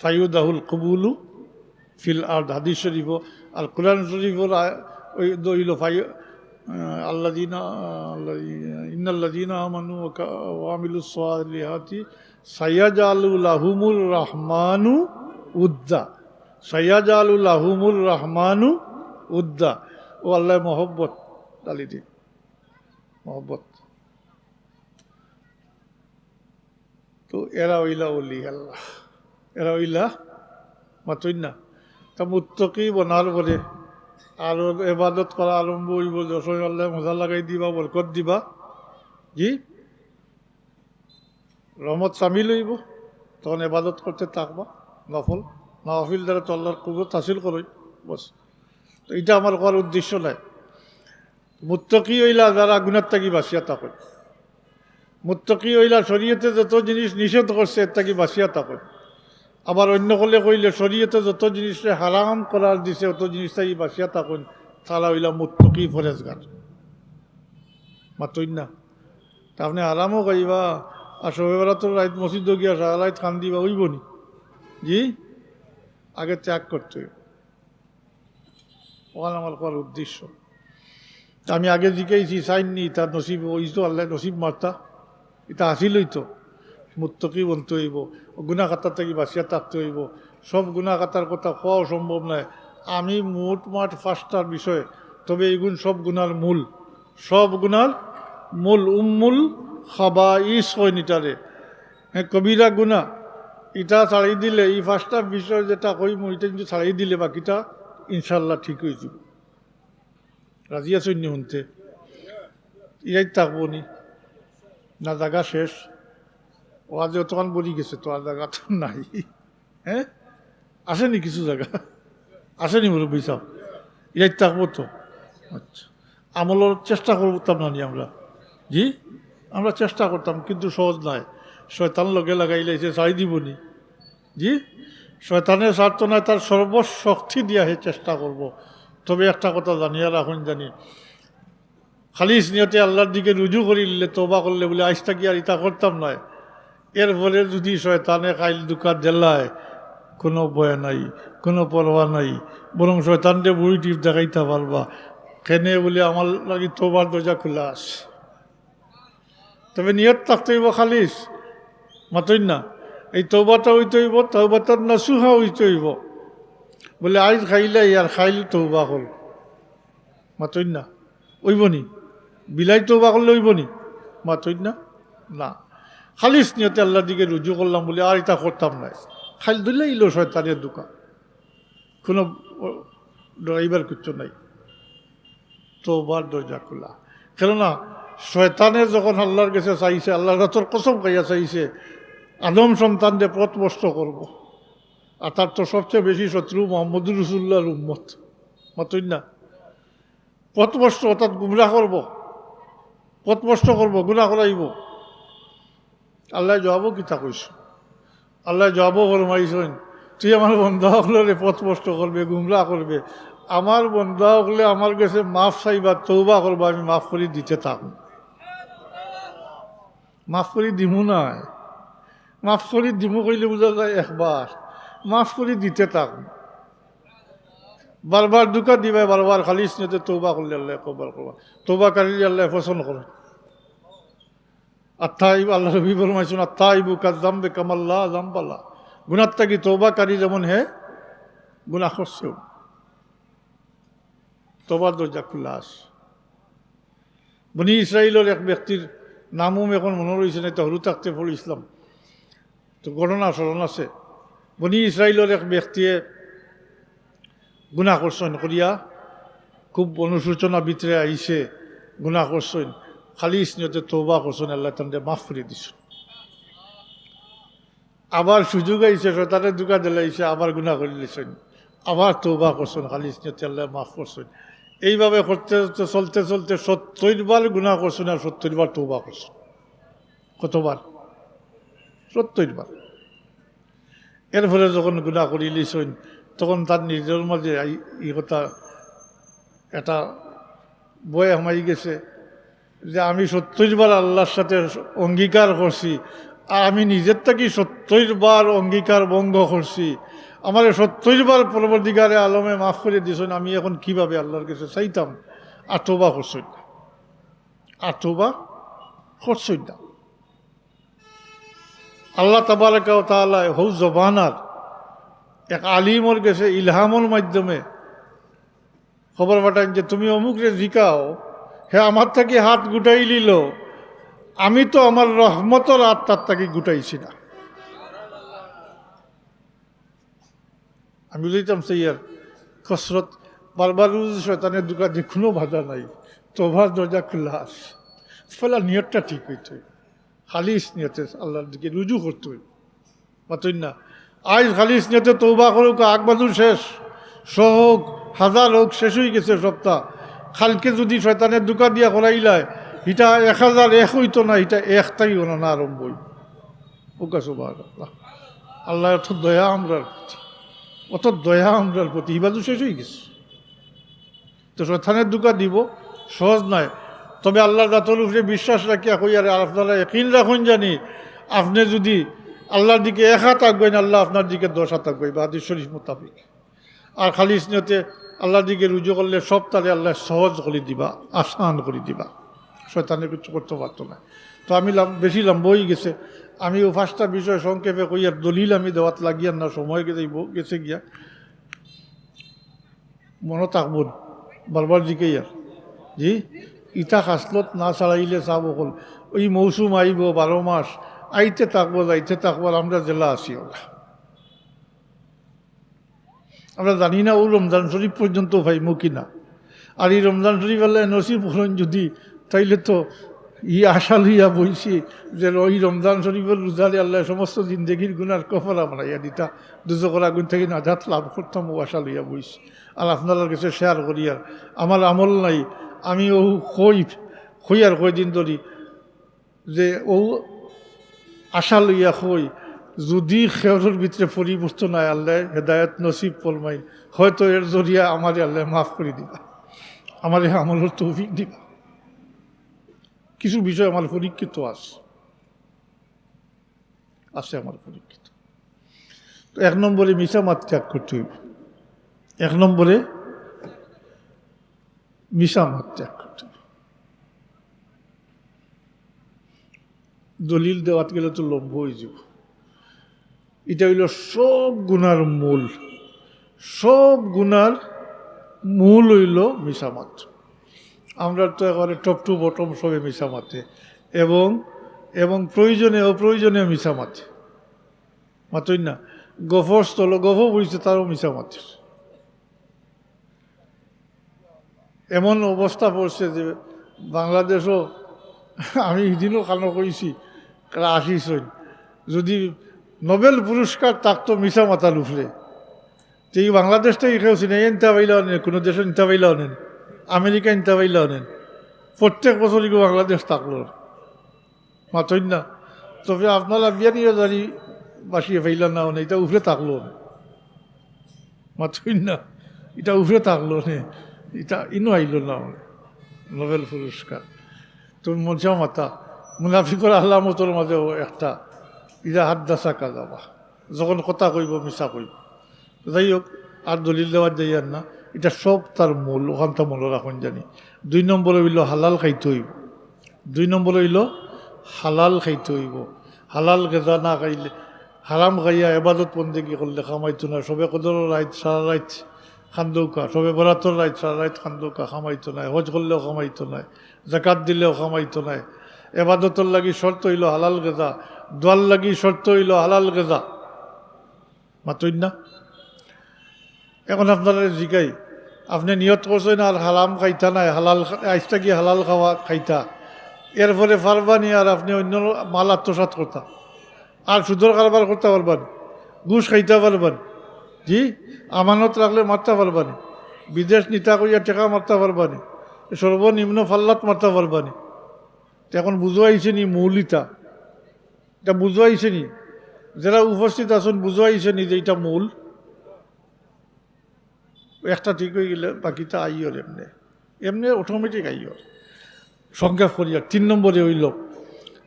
ফায়ুদাহুল কবুলু ফিল আর হাদিস শরীফ আর কোরআন শরীফর ওই দইল ফাই আল্লাযিনা ইন্নাল্লাযিনা আমানু ওয়া আমিলুস সালিহাতি সায়াজালু লাহুমুর রাহমানু উদ্দা, সায়াজালু লাহুমুর রাহমানু উদ্দা। ও আল্লাহ মহব্বত ডালি দিন, মহব্বত। তো এরা হইলা ওলি আল্লাহ, এরা হইলা মাতইন না। তা মুত্তকি বনার পরে আর এবাদত করা আরম্ভ হইব, যশোর আল্লাহ মজা লাগাই দিবা, বরকত দিবা। জি, রহমত সামিল হইব, তখন এবাদত করতে থাকবা, নফল নফিল দ্বারা তো আল্লাহর কুবত হাসিল করই। বস তো এটা আমার করার উদ্দেশ্য নাই। মুত্তাকি হইলা যারা গুনার থাকি বাঁচিয়া থাকেন, মুত্তাকি হইলা শরীয়তে যত জিনিস নিষেধ করছে এর থাকি বাঁচিয়া থাকেন। আবার অন্য কলে কইলে শরীয়তে যত জিনিসে হারাম করার দিছে অত জিনিস থাকি বাঁচিয়া থাকেন, তারা হইলা মুত্তাকি ফরেজগার। মাতই না তা আপনি আরামও গাইবা আর সবেবেলা তো রাইত মসজিদ গিয়া সারা রাইত খান দিবা হইব নি? জি, আগে ত্যাগ করতে হইব। ওখানে আমার করার উদ্দেশ্য। আমি আগে জিজ্ঞাসি চাইনি তার নসিব ওই তো আল্লাহ নসিব মারতা এটা আসিলই তো। মুত্তাকি বলতে হইব, গুনা খাতার থেকে বাঁচিয়া থাকতে হইব। সব গুনা খাতার কথা কোয়াও সম্ভব নয়। আমি মোটমাট 5টার বিষয়ে, তবে এইগুণ সব গুনার মূল, সব গুনার মূল উম্মুল খাবাইস হয় নিটারে। হ্যাঁ, কবিরা গুনা এটা ছাড়াই দিলে এই 5টা বিষয় যেটা কইম এটা কিন্তু ছাড়াই দিলে বাকিটা ইনশাল্লাহ ঠিক হয়ে যাব। রাজি আছেন নি শুনতে? ইয়াই থাকবো নি না জায়গা শেষ? ও আজ অতক্ষণ বলি গেছে তো আর জায়গা তো নাই। হ্যাঁ, আসেনি কিছু জায়গা? আসেনি মুরব্বী সাহেব? ইয়াই থাকবো তো। আচ্ছা, আমলের চেষ্টা করতাম না নি আমরা? জি, আমরা চেষ্টা করতাম, কিন্তু সহজ নয়। শয়তান লগে লাগাইলে সে ছাড়ি দিব নি? জি, শয়তানের স্বার্থ নয়, তার সর্বশক্তি দিয়া হে চেষ্টা করব। তবে একটা কথা জানিয়া রাখুন, জানি খালিস নিয়তে আল্লাহর দিকে রুজু করিলে তওবা করলে বলে আইসটা কি আর ইতা করতাম নয়। এর ফলে যদি শয়তানে খাইল দুকা জেলায়, কোনো ভয় নাই, কোনো পরোয়া নাই, বরং শয়তানকে বুড়ি টিপ দেখাইতে পারবা কেনে বলে আমার লাগি তওবার দরজা খোলা আছে। তবে নিয়ত থাকতে হইব খালিস, মাতই না। এই তওবাটা হইতে হইব, তওবাটার নাসুহা হইতে হইব। বলে আইজ খাইলে আর খাইল তওবা হল, মাতই না। ওইব নি বিলাই তওবা করলে ওইব নি? মাতই না। না, খালিস নিয়তে আল্লাহর দিকে রুজু করলাম বলে আর এটা করতাম না। খাইল দিলে ইলো শয়তানের দোকান, কোনো ডরাইবার কিচ্ছু নাই। তওবার দরজা খোলা। কেননা শয়তানের যখন আল্লাহর কাছে চাইছে, আল্লাহর তোর কসম খাইয়া চাইছে আদম সন্তানদের পথভ্রষ্ট করব। আর তার তো সবচেয়ে বেশি শত্রু মুহাম্মদুর রাসূলুল্লাহর উম্মত, মাতই না। পথভ্রষ্ট অর্থাৎ গুমরাহ করব, পথভ্রষ্ট করব, গুনাহ করাইব। আল্লাহ জবাবও কিতা কইস? আল্লাহ জবাবও ফরমাইছেন, তুই আমার বন্ধা হকলে পথভ্রষ্ট করবে, গুমরাহ করবে, আমার বন্ধা হকলে আমার কাছে মাফ চাইবা, তওবা করবা, আমি মাফ করে দিতে থাকবো। মাফ করে দিমু নাই, মাফ করে দিমু কইলে বোঝা যায় একবার, মাফ করে দিতে থাকবো। বারবার দুকা দিবে, বারবার খালিস নিতে তওবা করলে আল্লাহ কবুল করবা। তওবা করিলে আল্লাহ পছন্দ করে। আত্তাইব, আল্লাহ নবী ফরমাইছেন আত্তাইবু কাযামবে কামাল্লা যামবালা। গুনাহ থেকে তওবাকারী যেমন হে গুনাহ করছে, তওবার দরজা খোলা আছে। বনি ইসরাইলের এক ব্যক্তির নামও এখন মনে রয়েছে না, হরু থাকতে পড়েছিলাম তো, ঘটনা স্মরণ আছে। বনি ইসরাইলের এক ব্যক্তিয়ে গুনাহ করছেন করিয়া খুব অনুশোচনা ভিতরে আইছে, গুনাহ করছেন, খালিস নিয়তে তওবা করছেন, আল্লাহ তাদের মাফ করে দিছেন। আবার সুযোগ আইছে, শয়তানের দুকা দিলাইছে, আবার গুনাহ করে দিয়েছেন, আবার তওবা করছেন, খালিস নিয়তে আল্লাহ মাফ করছেন। এইভাবে করতে চলতে চলতে 70 বার গুনাহ করছেন আর 70 বার তওবা করছেন। কতবার? 70 বার। এর ফলে যখন গুনাহ করি লিছেন, তখন তার নিজের মাঝে এই কথা একটা বয়ে হামাই গেছে যে আমি 70 বার আল্লাহর সাথে অঙ্গীকার করছি, আর আমি নিজের থেকে 70 বার অঙ্গীকার ভঙ্গ করছি। আমার 70 বার পরবর্তীকারে আলমে মাফ করে দিয়েছেন, আমি এখন কিভাবে আল্লাহর কাছে চাইতাম? আর তওবা করছেন না, আর তওবা করছেন না। আল্লাহ তাবারাকা ওয়া তাআলা হৌ জবানার এক আলিমর কাছে ইলহামর মাধ্যমে খবর পাঠান যে তুমি অমুকরে জিকাও, হে আমার থেকে হাত গুটাই নিল, আমি তো আমার রহমতর হাত তার তাকে গুটাইছি না। আমি বুঝাইতাম সেই আর কসরত বারবার শয়তানের দুকা যে কোনো বাধা নাই, তওবার দরজা খোলা আছে। ফলে নিয়তটা ঠিক হইতে হইব, খালিস নিয়তে আল্লাহর দিকে রুজু করতে হইব, মাতই না। আজ খালিস নিয়তে তওবা করুক, আগবাদুর শেষ সহক হাজার হোক শেষ হয়ে গেছে সপ্তাহ, কালকে যদি শয়তানের দোকা দিয়া করাইলায় এটা 1001 হইতো না, এটা একটাই হলো না আরম্ভই। ওকা সুবহানাল্লাহ। আল্লাহ অত দয়া আমরার প্রতি, অত দয়া আমরার প্রতি, ইবাদু শেষ হয়ে গেছে। তো শয়তানের দোকা দিব সহজ নয়, তবে আল্লাহর রাতের উপরে বিশ্বাস রাখিয়া কই আর আপনারা ইয়াকিন রাখুন জানি আপনি যদি আল্লাহর দিকে 1 হাত থাকবেন, আল্লাহ আপনার দিকে 10 হাত থাকবে বা হাদিস শরীফ মোতাবেক। আর খালি স্নেহতে আল্লাহর দিকে রুজু করলে সব তারে আল্লাহ সহজ করে দিবা, আসান করে দিবা, শয়তানের কিছু করতে পারতো না। তো আমি বেশি লম্বা হয়ে গেছে, আমি ও 5টা বিষয় সংক্ষেপে কই আর দলিল আমি দেওয়াত লাগিয়ার না, সময় গেছে গিয়া মনে থাকব বারবার জিকেই আর জি ইটা খাসলত না ছাড়াইলে চাব হল ওই মৌসুম আইব 12 মাস, আইতে থাকবো যাইতে থাকবো, আমরা জেলা আসি ওলা আমরা জানি না ও রমজান শরীফ পর্যন্ত ভাইমু কিনা। আর এই রমজান শরীফ আল্লাহ নসিব করেন যদি, তাইলে তো আশা লইয়া বইছি যে ওই রমজান শরীফের রোজারে আল্লাহ সমস্ত জিন্দগির গুনার কফারা বানাইয়া দিতা, দুজকর আগুন থেকে নাজাত লাভ করতাম, ও আশা লইয়া বইছি। আর আপনার কাছে শেয়ার করি আর আমার আমল নাই, আমি ও কই আর কয়দিন ধরি যে ও আশা লইয়া কই যদি খেয়রের ভিতরে পরিবর্তন হয় আল্লাহ হেদায়ত নসিব ফরমাই, হয়তো এর জরিয়া আমার আল্লাহ মাফ করে দিবা, আমার আমলের তৌফিক দিবা। কিছু বিষয় আমার পরীক্ষিত আছে আমার পরীক্ষিত। তো 1 নম্বরে মিশা মাত ত্যাগ করতে হইব, 1 নম্বরে মিশা মাত ত্যাগ করতে হইব। দলিল দেওয়াত গেলে তো লম্ব হয়ে যাব। এটা হইল সব গুনার মূল, সব গুনার মূল হইল মিশামাত। আমরা তো একেবারে টপ টু বটম সবে মিশামাতে, এবং প্রয়োজনে অপ্রয়োজনে মিশামাতে মাতই না। গফর স্থল গফ বইছে তারও মিশামাতে। এমন অবস্থা পড়ছে যে বাংলাদেশও, আমি এদিনও কানো কইছি আসিস যদি নোবেল পুরস্কার থাকতো মিশা মাতার উপরে, তো এই বাংলাদেশটাই খেয়েছি না, নিতে পাইলেও নেন, কোনো দেশে নিতে পাইলেও নেন, আমেরিকা নিতে পাইলেও নেন, প্রত্যেক বছরই বাংলাদেশ থাকলো মাতই না। তবে আপনারা বিয়ানিও জানি বাসিয়ে পাইলেন না, এটা উপরে থাকলো মাতই না, এটা উপরে থাকলো নে, এটা ইনো আইল না নোবেল পুরস্কার। তুমি মনসা মাতা মুনাফিকর আল্লাহ মতোর মাঝেও একটা ইরা হাত দাসা কাজাবা, যখন কথা কইব মিশা কইব। যাই হোক, আর দলিল দেওয়ার যাই আর না, এটা সব তার মূল, ওখানটা মনে রাখুন জানি। 2 নম্বরে হইল হালাল খাইতে হইব, 2 নম্বরে হইল হালাল খাইতে হইব। হালাল গেজা না খাইলে, হারাম খাইয়া এবাদত বন্দেগি করলে খামাইতো না। সবে কদর রাইত সারা রাইত খান্দৌকা, সবে বরাতর রাইত সারা রাইত খান্দৌকা খামাইতো নাই, হজ করলেও খামাইতো নাই, জাকাত দিলেও খামাইতো নাই। এবাদতর লাগি শর্ত হইল হালাল গেজা, দোয়াল লাগি শর্ত হইল হালাল গেজা মাতই না। এখন আপনারা জিকাই, আপনি নিয়ত করছেন আর হারাম খাইতা নাই, হালাল আইসটা কি হালাল খাওয়া খাইতা, এরপরে পারবানি আর আপনি অন্য মাল আত্মসাৎ করতা, আর সুদর কারবার করতে পারবেন, ঘুষ খাইতে পারবেন, জি আমানত রাখলে মারতে পারবানি, বিদেশ নিতা করিয়া টেকা মারতে পারবানি, সর্বনিম্ন ফাল্লাত মারতে পারবানি। এখন বুঝো আইছে নি মৌলিতা, এটা বুঝো আইছে নি, যারা উপস্থিত আছেন বুঝো আইছে নি যে এটা মূল। একটা ঠিক হয়ে গেলে বাকিটা আইয়র এমনি এমনি অটোমেটিক আইয়র। সংখ্যা করিয়া 3 নম্বরে হইল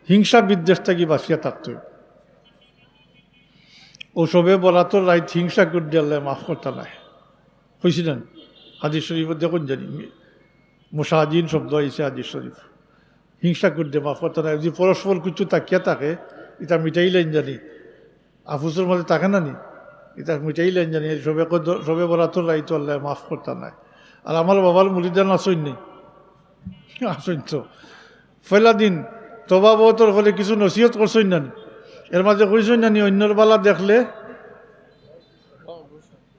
হিংসা বিদ্বেষটা কি বাঁচিয়া থাকতে হইব। ও সবে বরাতর রাইত হিংসা করে দিলে মাফ করতে নাই হয়েছিলেন। হাদিস শরীফ দেখুন জানি মুসাহাজিন শব্দ আইসে হাদিস শরীফ, হিংসা করে দিয়ে মাফ করতে নাই। যদি পরস্পর কিছু তাকিয়া থাকে এটা মিটাইলেন জানি, আফুসের মধ্যে থাকে না নি, এটা মিটাইলেন জানি। সবে বরাতর রাইত আল্লাহ মাফ করতে নাই। আর আমার বাবার মুরিদান আসইন নেই, আসইন তো পয়লা দিন তবা বহতর ফলে কিছু নসিহত করছই না, এর মাঝে কইসই না নি অন্যর বালা দেখলে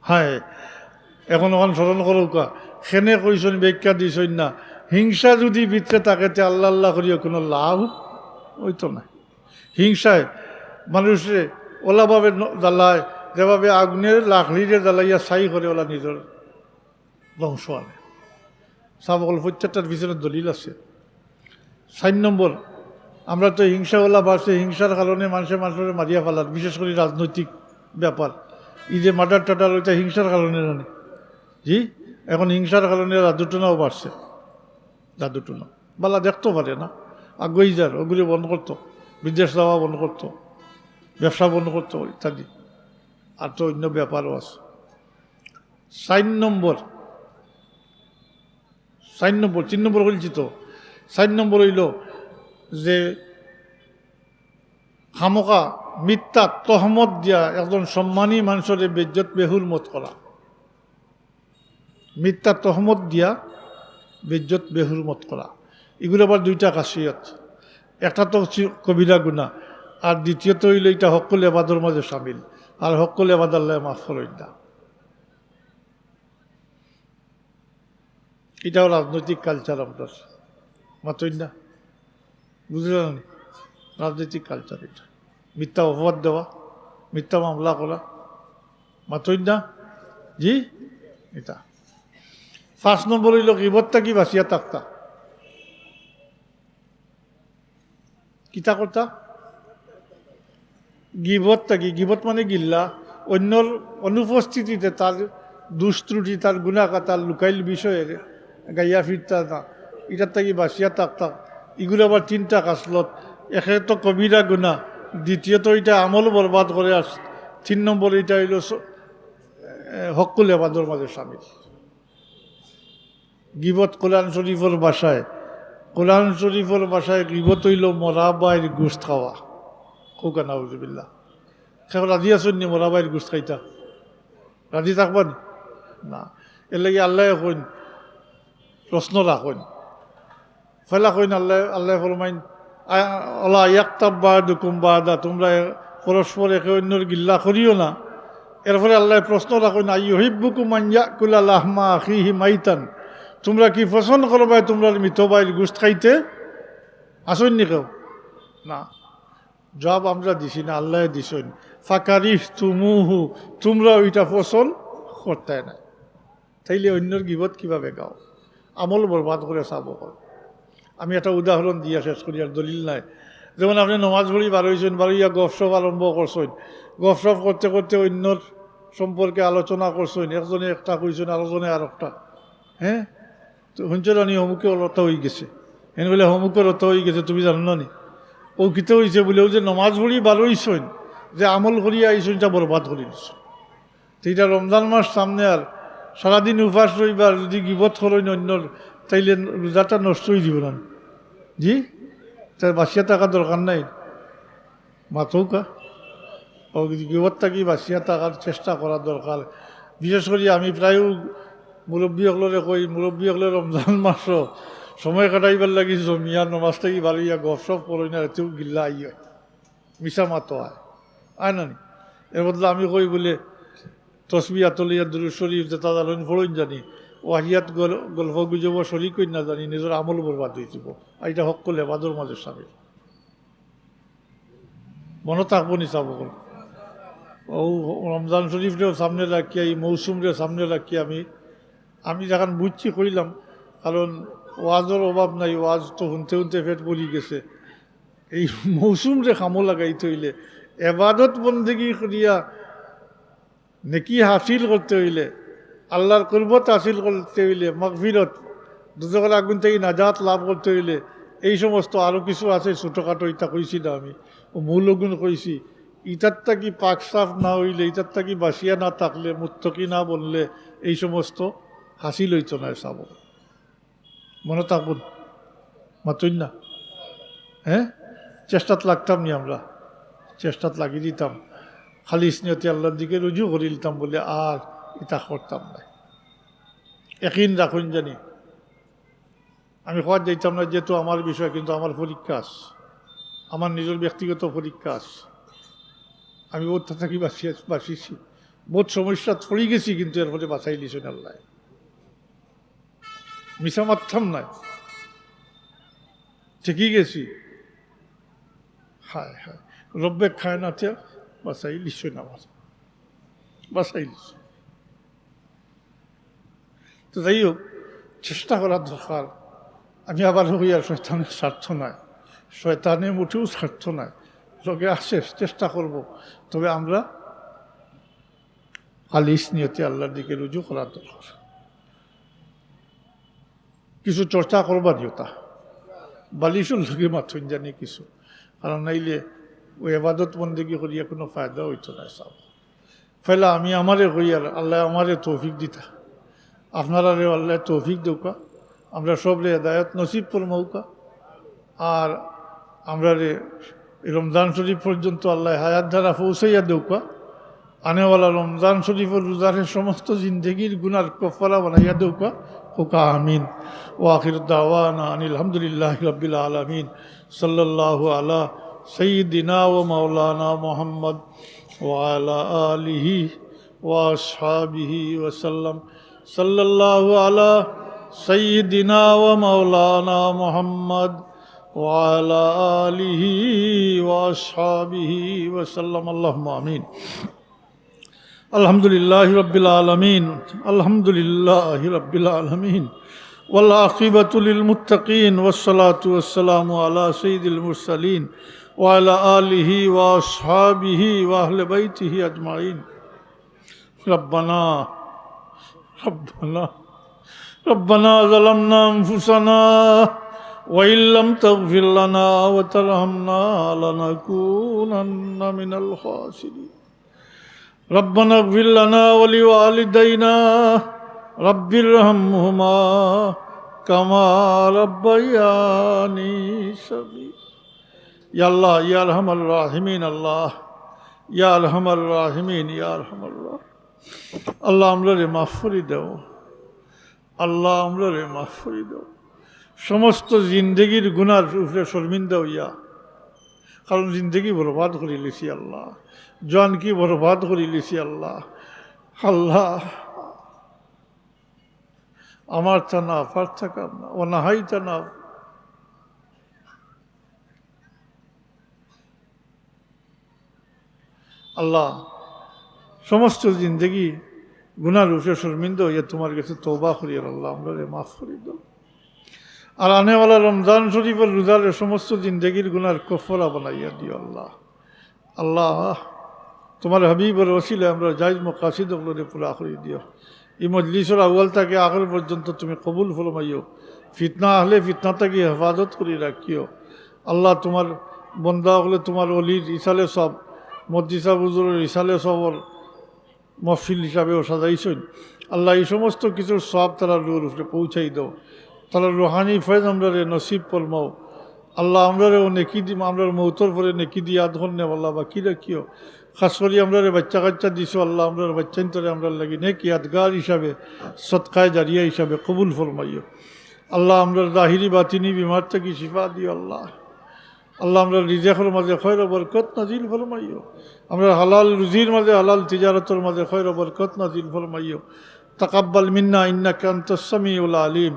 হ্যাঁ। এখন ওখান স্মরণ করুকা সেনে কইসন ব্যাখ্যা দিছই না, হিংসা যদি ভিতরে থাকে তে আল্লাহ আল্লাহ করিয়া কোনো লাভ হইতো না। হিংসায় মানুষে ওলাভাবে জ্বালায়, যেভাবে আগুনের লাকড়িরে জ্বালাইয়া ছাই করে ওলা নিজের ধ্বংস আনে। সাবকল প্রত্যেকটার পিছনে দলিল আছে। 4 নম্বর, আমরা তো হিংসাওয়ালা বাড়ছে, হিংসার কারণে মানুষের মারিয়া ফেলার, বিশেষ করে রাজনৈতিক ব্যাপার। এই যে মার্ডার টাটার ওইটা হিংসার কারণে জানে, জি এখন হিংসার কারণে জাদুটনাও বাড়ছে। জাদুটনা বালা দেখতে পারে না, আগুই যার ওগুলি বন্ধ করতো, বিদেশ যাওয়া বন্ধ করতো, ব্যবসা বন্ধ করতো ইত্যাদি। আর তো অন্য ব্যাপারও আছে। 4 নম্বর 3 নম্বর বলছি তো। 4 নম্বর হইল যে খামোকা মিথ্যা তহমত দিয়া একজন সম্মানী মানুষের বেজ্জত বেহুরমত করা। মিথ্যা তহমত দিয়া বেজ্জত বেহুরমত করা, এগুলো আবার 2টা খাসিয়ত। একটা তো কবিরা গুনাহ, আর দ্বিতীয়ত হইল এটা হক্কুল এবাদর মাঝে সামিল। আর হক্কুল এবাদ আল্লাহ মাফ করেন না। এটাও রাজনৈতিক কালচার আপনার, মাতই না, বুঝলেন? রাজনৈতিক কালচার এটা। মিথ্যা অপবাদ দেওয়া, মিথ্যা মামলা করা, মাতই না, জি এটা। 5 নম্বর হইল গীবতটা কি বাঁচিয়া থাকতা। কিতা করতা? গীবতটা কি? গীবত মানে গিল্লা, অন্যর অনুপস্থিতিতে তার দুষ্ত্রুটি, তার গুণাকা, তার লুকাইল বিষয়ে গাইয়া ফিরতা না, এটার থাকি বাঁচিয়া থাকতা। এগুলো আবার 3টা কাসলত। একে তো কবিরা গুনাহ, দ্বিতীয়ত এটা আমল বরবাদ করে। আস 3 নম্বর এটা হইল হক্কুল এবাদর মাঝে সামিল। গীবত কোরআন শরীফের ভাষায় গীবত হইল মরাবাইর গোস্ত খাওয়া। খোকা নাউজুবিল্লাহ। সে রাজি আসুন নি মরাবাইর গোস্ত খাইতা? রাজি থাকবেন না। এর লাগে আল্লাহ কইন, প্রশ্ন রাখেন, ফেলা কইন আল্লাহ ফরমাইন আল্লাহ ইয়াক্তাব বাদুকুম বাদা, তোমরা পরস্পর একে অন্যর গিল্লা করিও না। এরপরে আল্লাহ প্রশ্ন রাখেন আইয়ুহিব্বুকুম আন ইয়াকুলা লাহমা আখিহি মাইতান, তোমরা কি পছন্দ করবা তোমরা মৃত ভাইয়ের গোস্ত খাইতে? আসেন নি কেউ? না। জবাব আমরা দিছি না, আল্লাহ দিছেন। ফাকারিহ তুমুহু, তোমরা ওইটা পছন্দ করতে না। তাইলে অন্যর গীবত কিভাবে গাও? আমল বরবাদ করে চাব। আমি একটা উদাহরণ দিয়া শেষ করি, আর দলিল নাই। যেমন আপনি নমাজ পড়ি বারোইছেন, বারোইয়া গপসপ আরম্ভ করছেন, গপসপ করতে করতে অন্যর সম্পর্কে আলোচনা করছেন, একজনে একটা কইছেন, আরেকজনে আর একটা। হ্যাঁ, তো শুনছো নি অমুকে অলতা হয়ে গেছে, এনে বলে অমুকের অত হয়ে গেছে, তুমি জানো নি? ও কিতে হয়েছে বলে, ও যে নমাজ পড়ি বারোইছেন, যে আমল করিয়া আইছেন, তা বরবাদ করে দিচ্ছেন। তো এটা রমজান মাস সামনে, আর সারাদিন উপাস রইবার যদি গিবত করেন অন্যর, তাইলে রোজাটা নষ্ট হয়ে দিব না? জি, তার বাঁচিয়া থাকার দরকার নাই। মাথৌকা ও গিবত থাকি বাঁচিয়া থাকার চেষ্টা করার দরকার। বিশেষ করে আমি প্রায় মুরব্বীসকলে কই, মুরব্বীসকলে রমজান মাসও সময় কাটাইবার লাগি জমিয়া নমাজ থাকি বাড়িয়া গপসপ করই না, এতেও গিল্লা আই হয়, মিশা মাতো আয় না নি। এর বদলে আমি কই বলে তসবি আতলিয়া দুরূদ শরীফ যেটা জানেন ফলইন জানি, ও আহিয়াত গল্প গুজব শরীর কই না জানি, নিজের আমল বরবাদ হয়ে যাব। আর এটা হক করলে বাদর মাঝে সামিল। মনে থাকবো নি চাব। ও রমজান শরীফরেও সামনে রাখিয়া, এই মৌসুমরে সামনে রাখিয়া আমি যখন বুঝছি কইলাম, কারণ ওয়াজের অভাব নাই, ওয়াজ তো শুনতে শুনতে পেট পড়ি গেছে। এই মৌসুমরে খামো লাগাইতে হইলে, এবাদত বন্দেগি করিয়া নেকি হাসিল করতে হইলে, আল্লাহর কুরবত হাসিল করতে হইলে, মাগফিরত দুজকের আগুন থেকে নাজাত লাভ করতে হইলে, এই সমস্ত আরও কিছু আছে ছোটোখাটো, ইটা কইছি না আমি, ও মূলগুণ কইছি। ইটার থাকি পাক সাফ না হইলে, ইটার থাকি বাসিয়া না থাকলে, মুত্তকি না বললে, এই সমস্ত হাসিল হইত না। চাব মনে থাকুন, মাতুন না? হ্যাঁ, চেষ্টাত লাগতাম নি, আমরা চেষ্টাত লাগিয়ে দিতাম, খালি স্নেহতে আল্লাহর দিকে রুজু করে দিতাম বলে, আর এটা করতাম না। একদিন রাখুন জানি আমি হওয়ার যাইতাম না, যেহেতু আমার বিষয়, কিন্তু আমার পরীক্ষা আস, আমার নিজের ব্যক্তিগত পরীক্ষা আস। আমি ওর থাকি বাঁচিয়েছি, বহুত সমস্যা পড়ে গেছি, কিন্তু এর ফলে বাঁচাই দিয়েছেন আল্লাহ। মিশা মারতাম নাই, ঠিকই গেছি। হায় হায়, রব্বে খায় না বাঁচাই লিখছেন আমার, বাঁচাই লিখছেন। তো যাই হোক, চেষ্টা করার দরকার। আমি আবার হই আর শয়তানের স্বার্থ নয়, শয়তানের মুঠেও স্বার্থ নয়, লোকে আসে চেষ্টা করব, তবে আমরা খালিস নিয়তে আল্লাহর দিকে রুজু করার দরকার। কিছু চর্চা করবার দিওতা বালিশুল লোকে মাথুন জানি কিছু, কারণ নাইলে ওই এবাদত বন্দেগি করিয়া কোনো ফায়দা হইতো না। সব ফেলা আমি আমারে কই আর আল্লাহ আমারে তৌফিক দিতা, আপনারা রে আল্লাহ তৌফিক দৌকা, আমরা সব রে হেদায়ত নসিব ফরমাউকা। আর আমরা রে রমজান শরীফ পর্যন্ত আল্লাহ হায়াত ধারা পৌঁছাইয়া দৌকা, আনেওয়ালা রমজান শরীফের রোজারের সমস্ত জিন্দগির গুনার কফারা বানাইয়া দৌকা। হোকা আমিন। ও আখির দাওয়ানা আনিল হামদুলিল্লাহি রাব্বিল আলামিন। সাল্লাল্লাহু আলা সাইয়্যিদিনা ওয়া মাওলানা মুহাম্মদ ওয়া আলা আলিহি ওয়া আসহাবিহি ওয়া সাল্লাম। সাল্লাল্লাহু আলা সাইয়্যিদিনা ওয়া মাওলানা মুহাম্মদ ওয়া আলা আলিহি ওয়া আসহাবিহি ওয়া সাল্লাম। আল্লাহুম্মা আমিন। আলহামদুলিল্লাহি রাব্বিল আলামিন। আলহামদুলিল্লাহি রাব্বিল আলামিন। ওয়াল আকিবাতু লিল মুত্তাকিন ওয়াস সালাতু ওয়াস সালামু আলা সাইয়্যিদিল মুরসালিন ওয়া আলা আলিহি ওয়া আসহাবিহি ওয়া আহলি বাইতিহি আজমাইন। রব্বানা রব্বানা রব্বানা যালামনা আনফুসানা ওয়া ইল্লাম তাগফির লানা ওয়া তারহামনা লানাকুনান্না মিনাল খাসিরিন। ربنا اغفر لنا ولوالدينا رب ارحمهما كما ربياني صغيرا। يا الله يا ارحم الراحمين، الله يا ارحم الراحمين، يا ارحم الراحمين। আল্লাহ আমরারে মাফ করে দাও, আল্লাহ আমরারে মাফ করে দাও। সমস্ত জিন্দগির গুনার উপরে শর্মিন্দা হইয়া, কারণ জিন্দগি বরবাদ করে লিছি আল্লাহ, জান কি বরবাদ করে লিছি আল্লাহ। আল্লাহ আমার তা না ফার থাকার না, ও নাহাই তা না। আল্লাহ সমস্ত জিন্দগি গুনার উপরে শর্মিন্দা হইয়া তোমার কাছে তওবা করি আল্লাহ আমরা মাফ করে দাও। আর আনেওয়ালা রমজান শরীফের রোজারের সমস্ত জিন্দগির গুনার কফরা বানাইয়া দিও আল্লাহ। আল্লাহ তোমার হাবিবের ওসিলে আমরা জায়েজ মাকাসিদ ওগুলোরে পুরা করে দিও। এই মজলিসের আউয়াল থেকে আখির পর্যন্ত তুমি কবুল ফরমাইও। ফিতনা আহলে ফিতনা থেকে হেফাজত করে রাখিও আল্লাহ। তোমার বন্দা হলে তোমার অলির ইসালে সব মসজিদা বুজুরের ইসালে সবর মহফিল হিসাবেও সাজাইছেন আল্লাহ। এই সমস্ত কিছুর সব তারা রুর উপরে পৌঁছাই দাও, তারা রুহানি ফয়েজ আমরা রে নসিব ফরমাও আল্লাহ। আমরা রে ও নেকি দিম, আমরা মৌতর পরে নেকি দিয়ে আধন নেব আল্লাহ, বাকি রাখিও। খাস করি আমরা রে বাচ্চা কাচ্চা দিছো আল্লাহ, আমরা বাচ্চা তরে আমরা লাগি নেকি ইয়াদগার হিসাবে সৎকায় জারিয়া হিসাবে কবুল ফরমাইও আল্লাহ। আমরা জাহিরি বাতিনি বিমার থেকে শিফা দিও আল্লাহ। আল্লাহ আমরা রিজেকের মাঝে খয়র বরকত নাজিল ফরমাইও। আমরা হালাল রুজির মাঝে হালাল তিজারতের মাঝে খয়র বরকত নাজিল ফরমাইও। তাকাব্বাল মিন্না ইন্নাকা আনতাস সামিউল আলিম।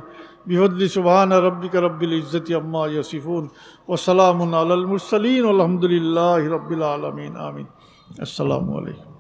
বিফদলি সুবহান রাব্বিকা রাব্বিল ইজ্জতি আম্মা ইয়াসিফুন ওয়া সালামুন আলাল মুরসালিন ওয়া আলহামদুলিল্লাহি রাব্বিল আলামিন। আমিন। আসসালামু আলাইকুম।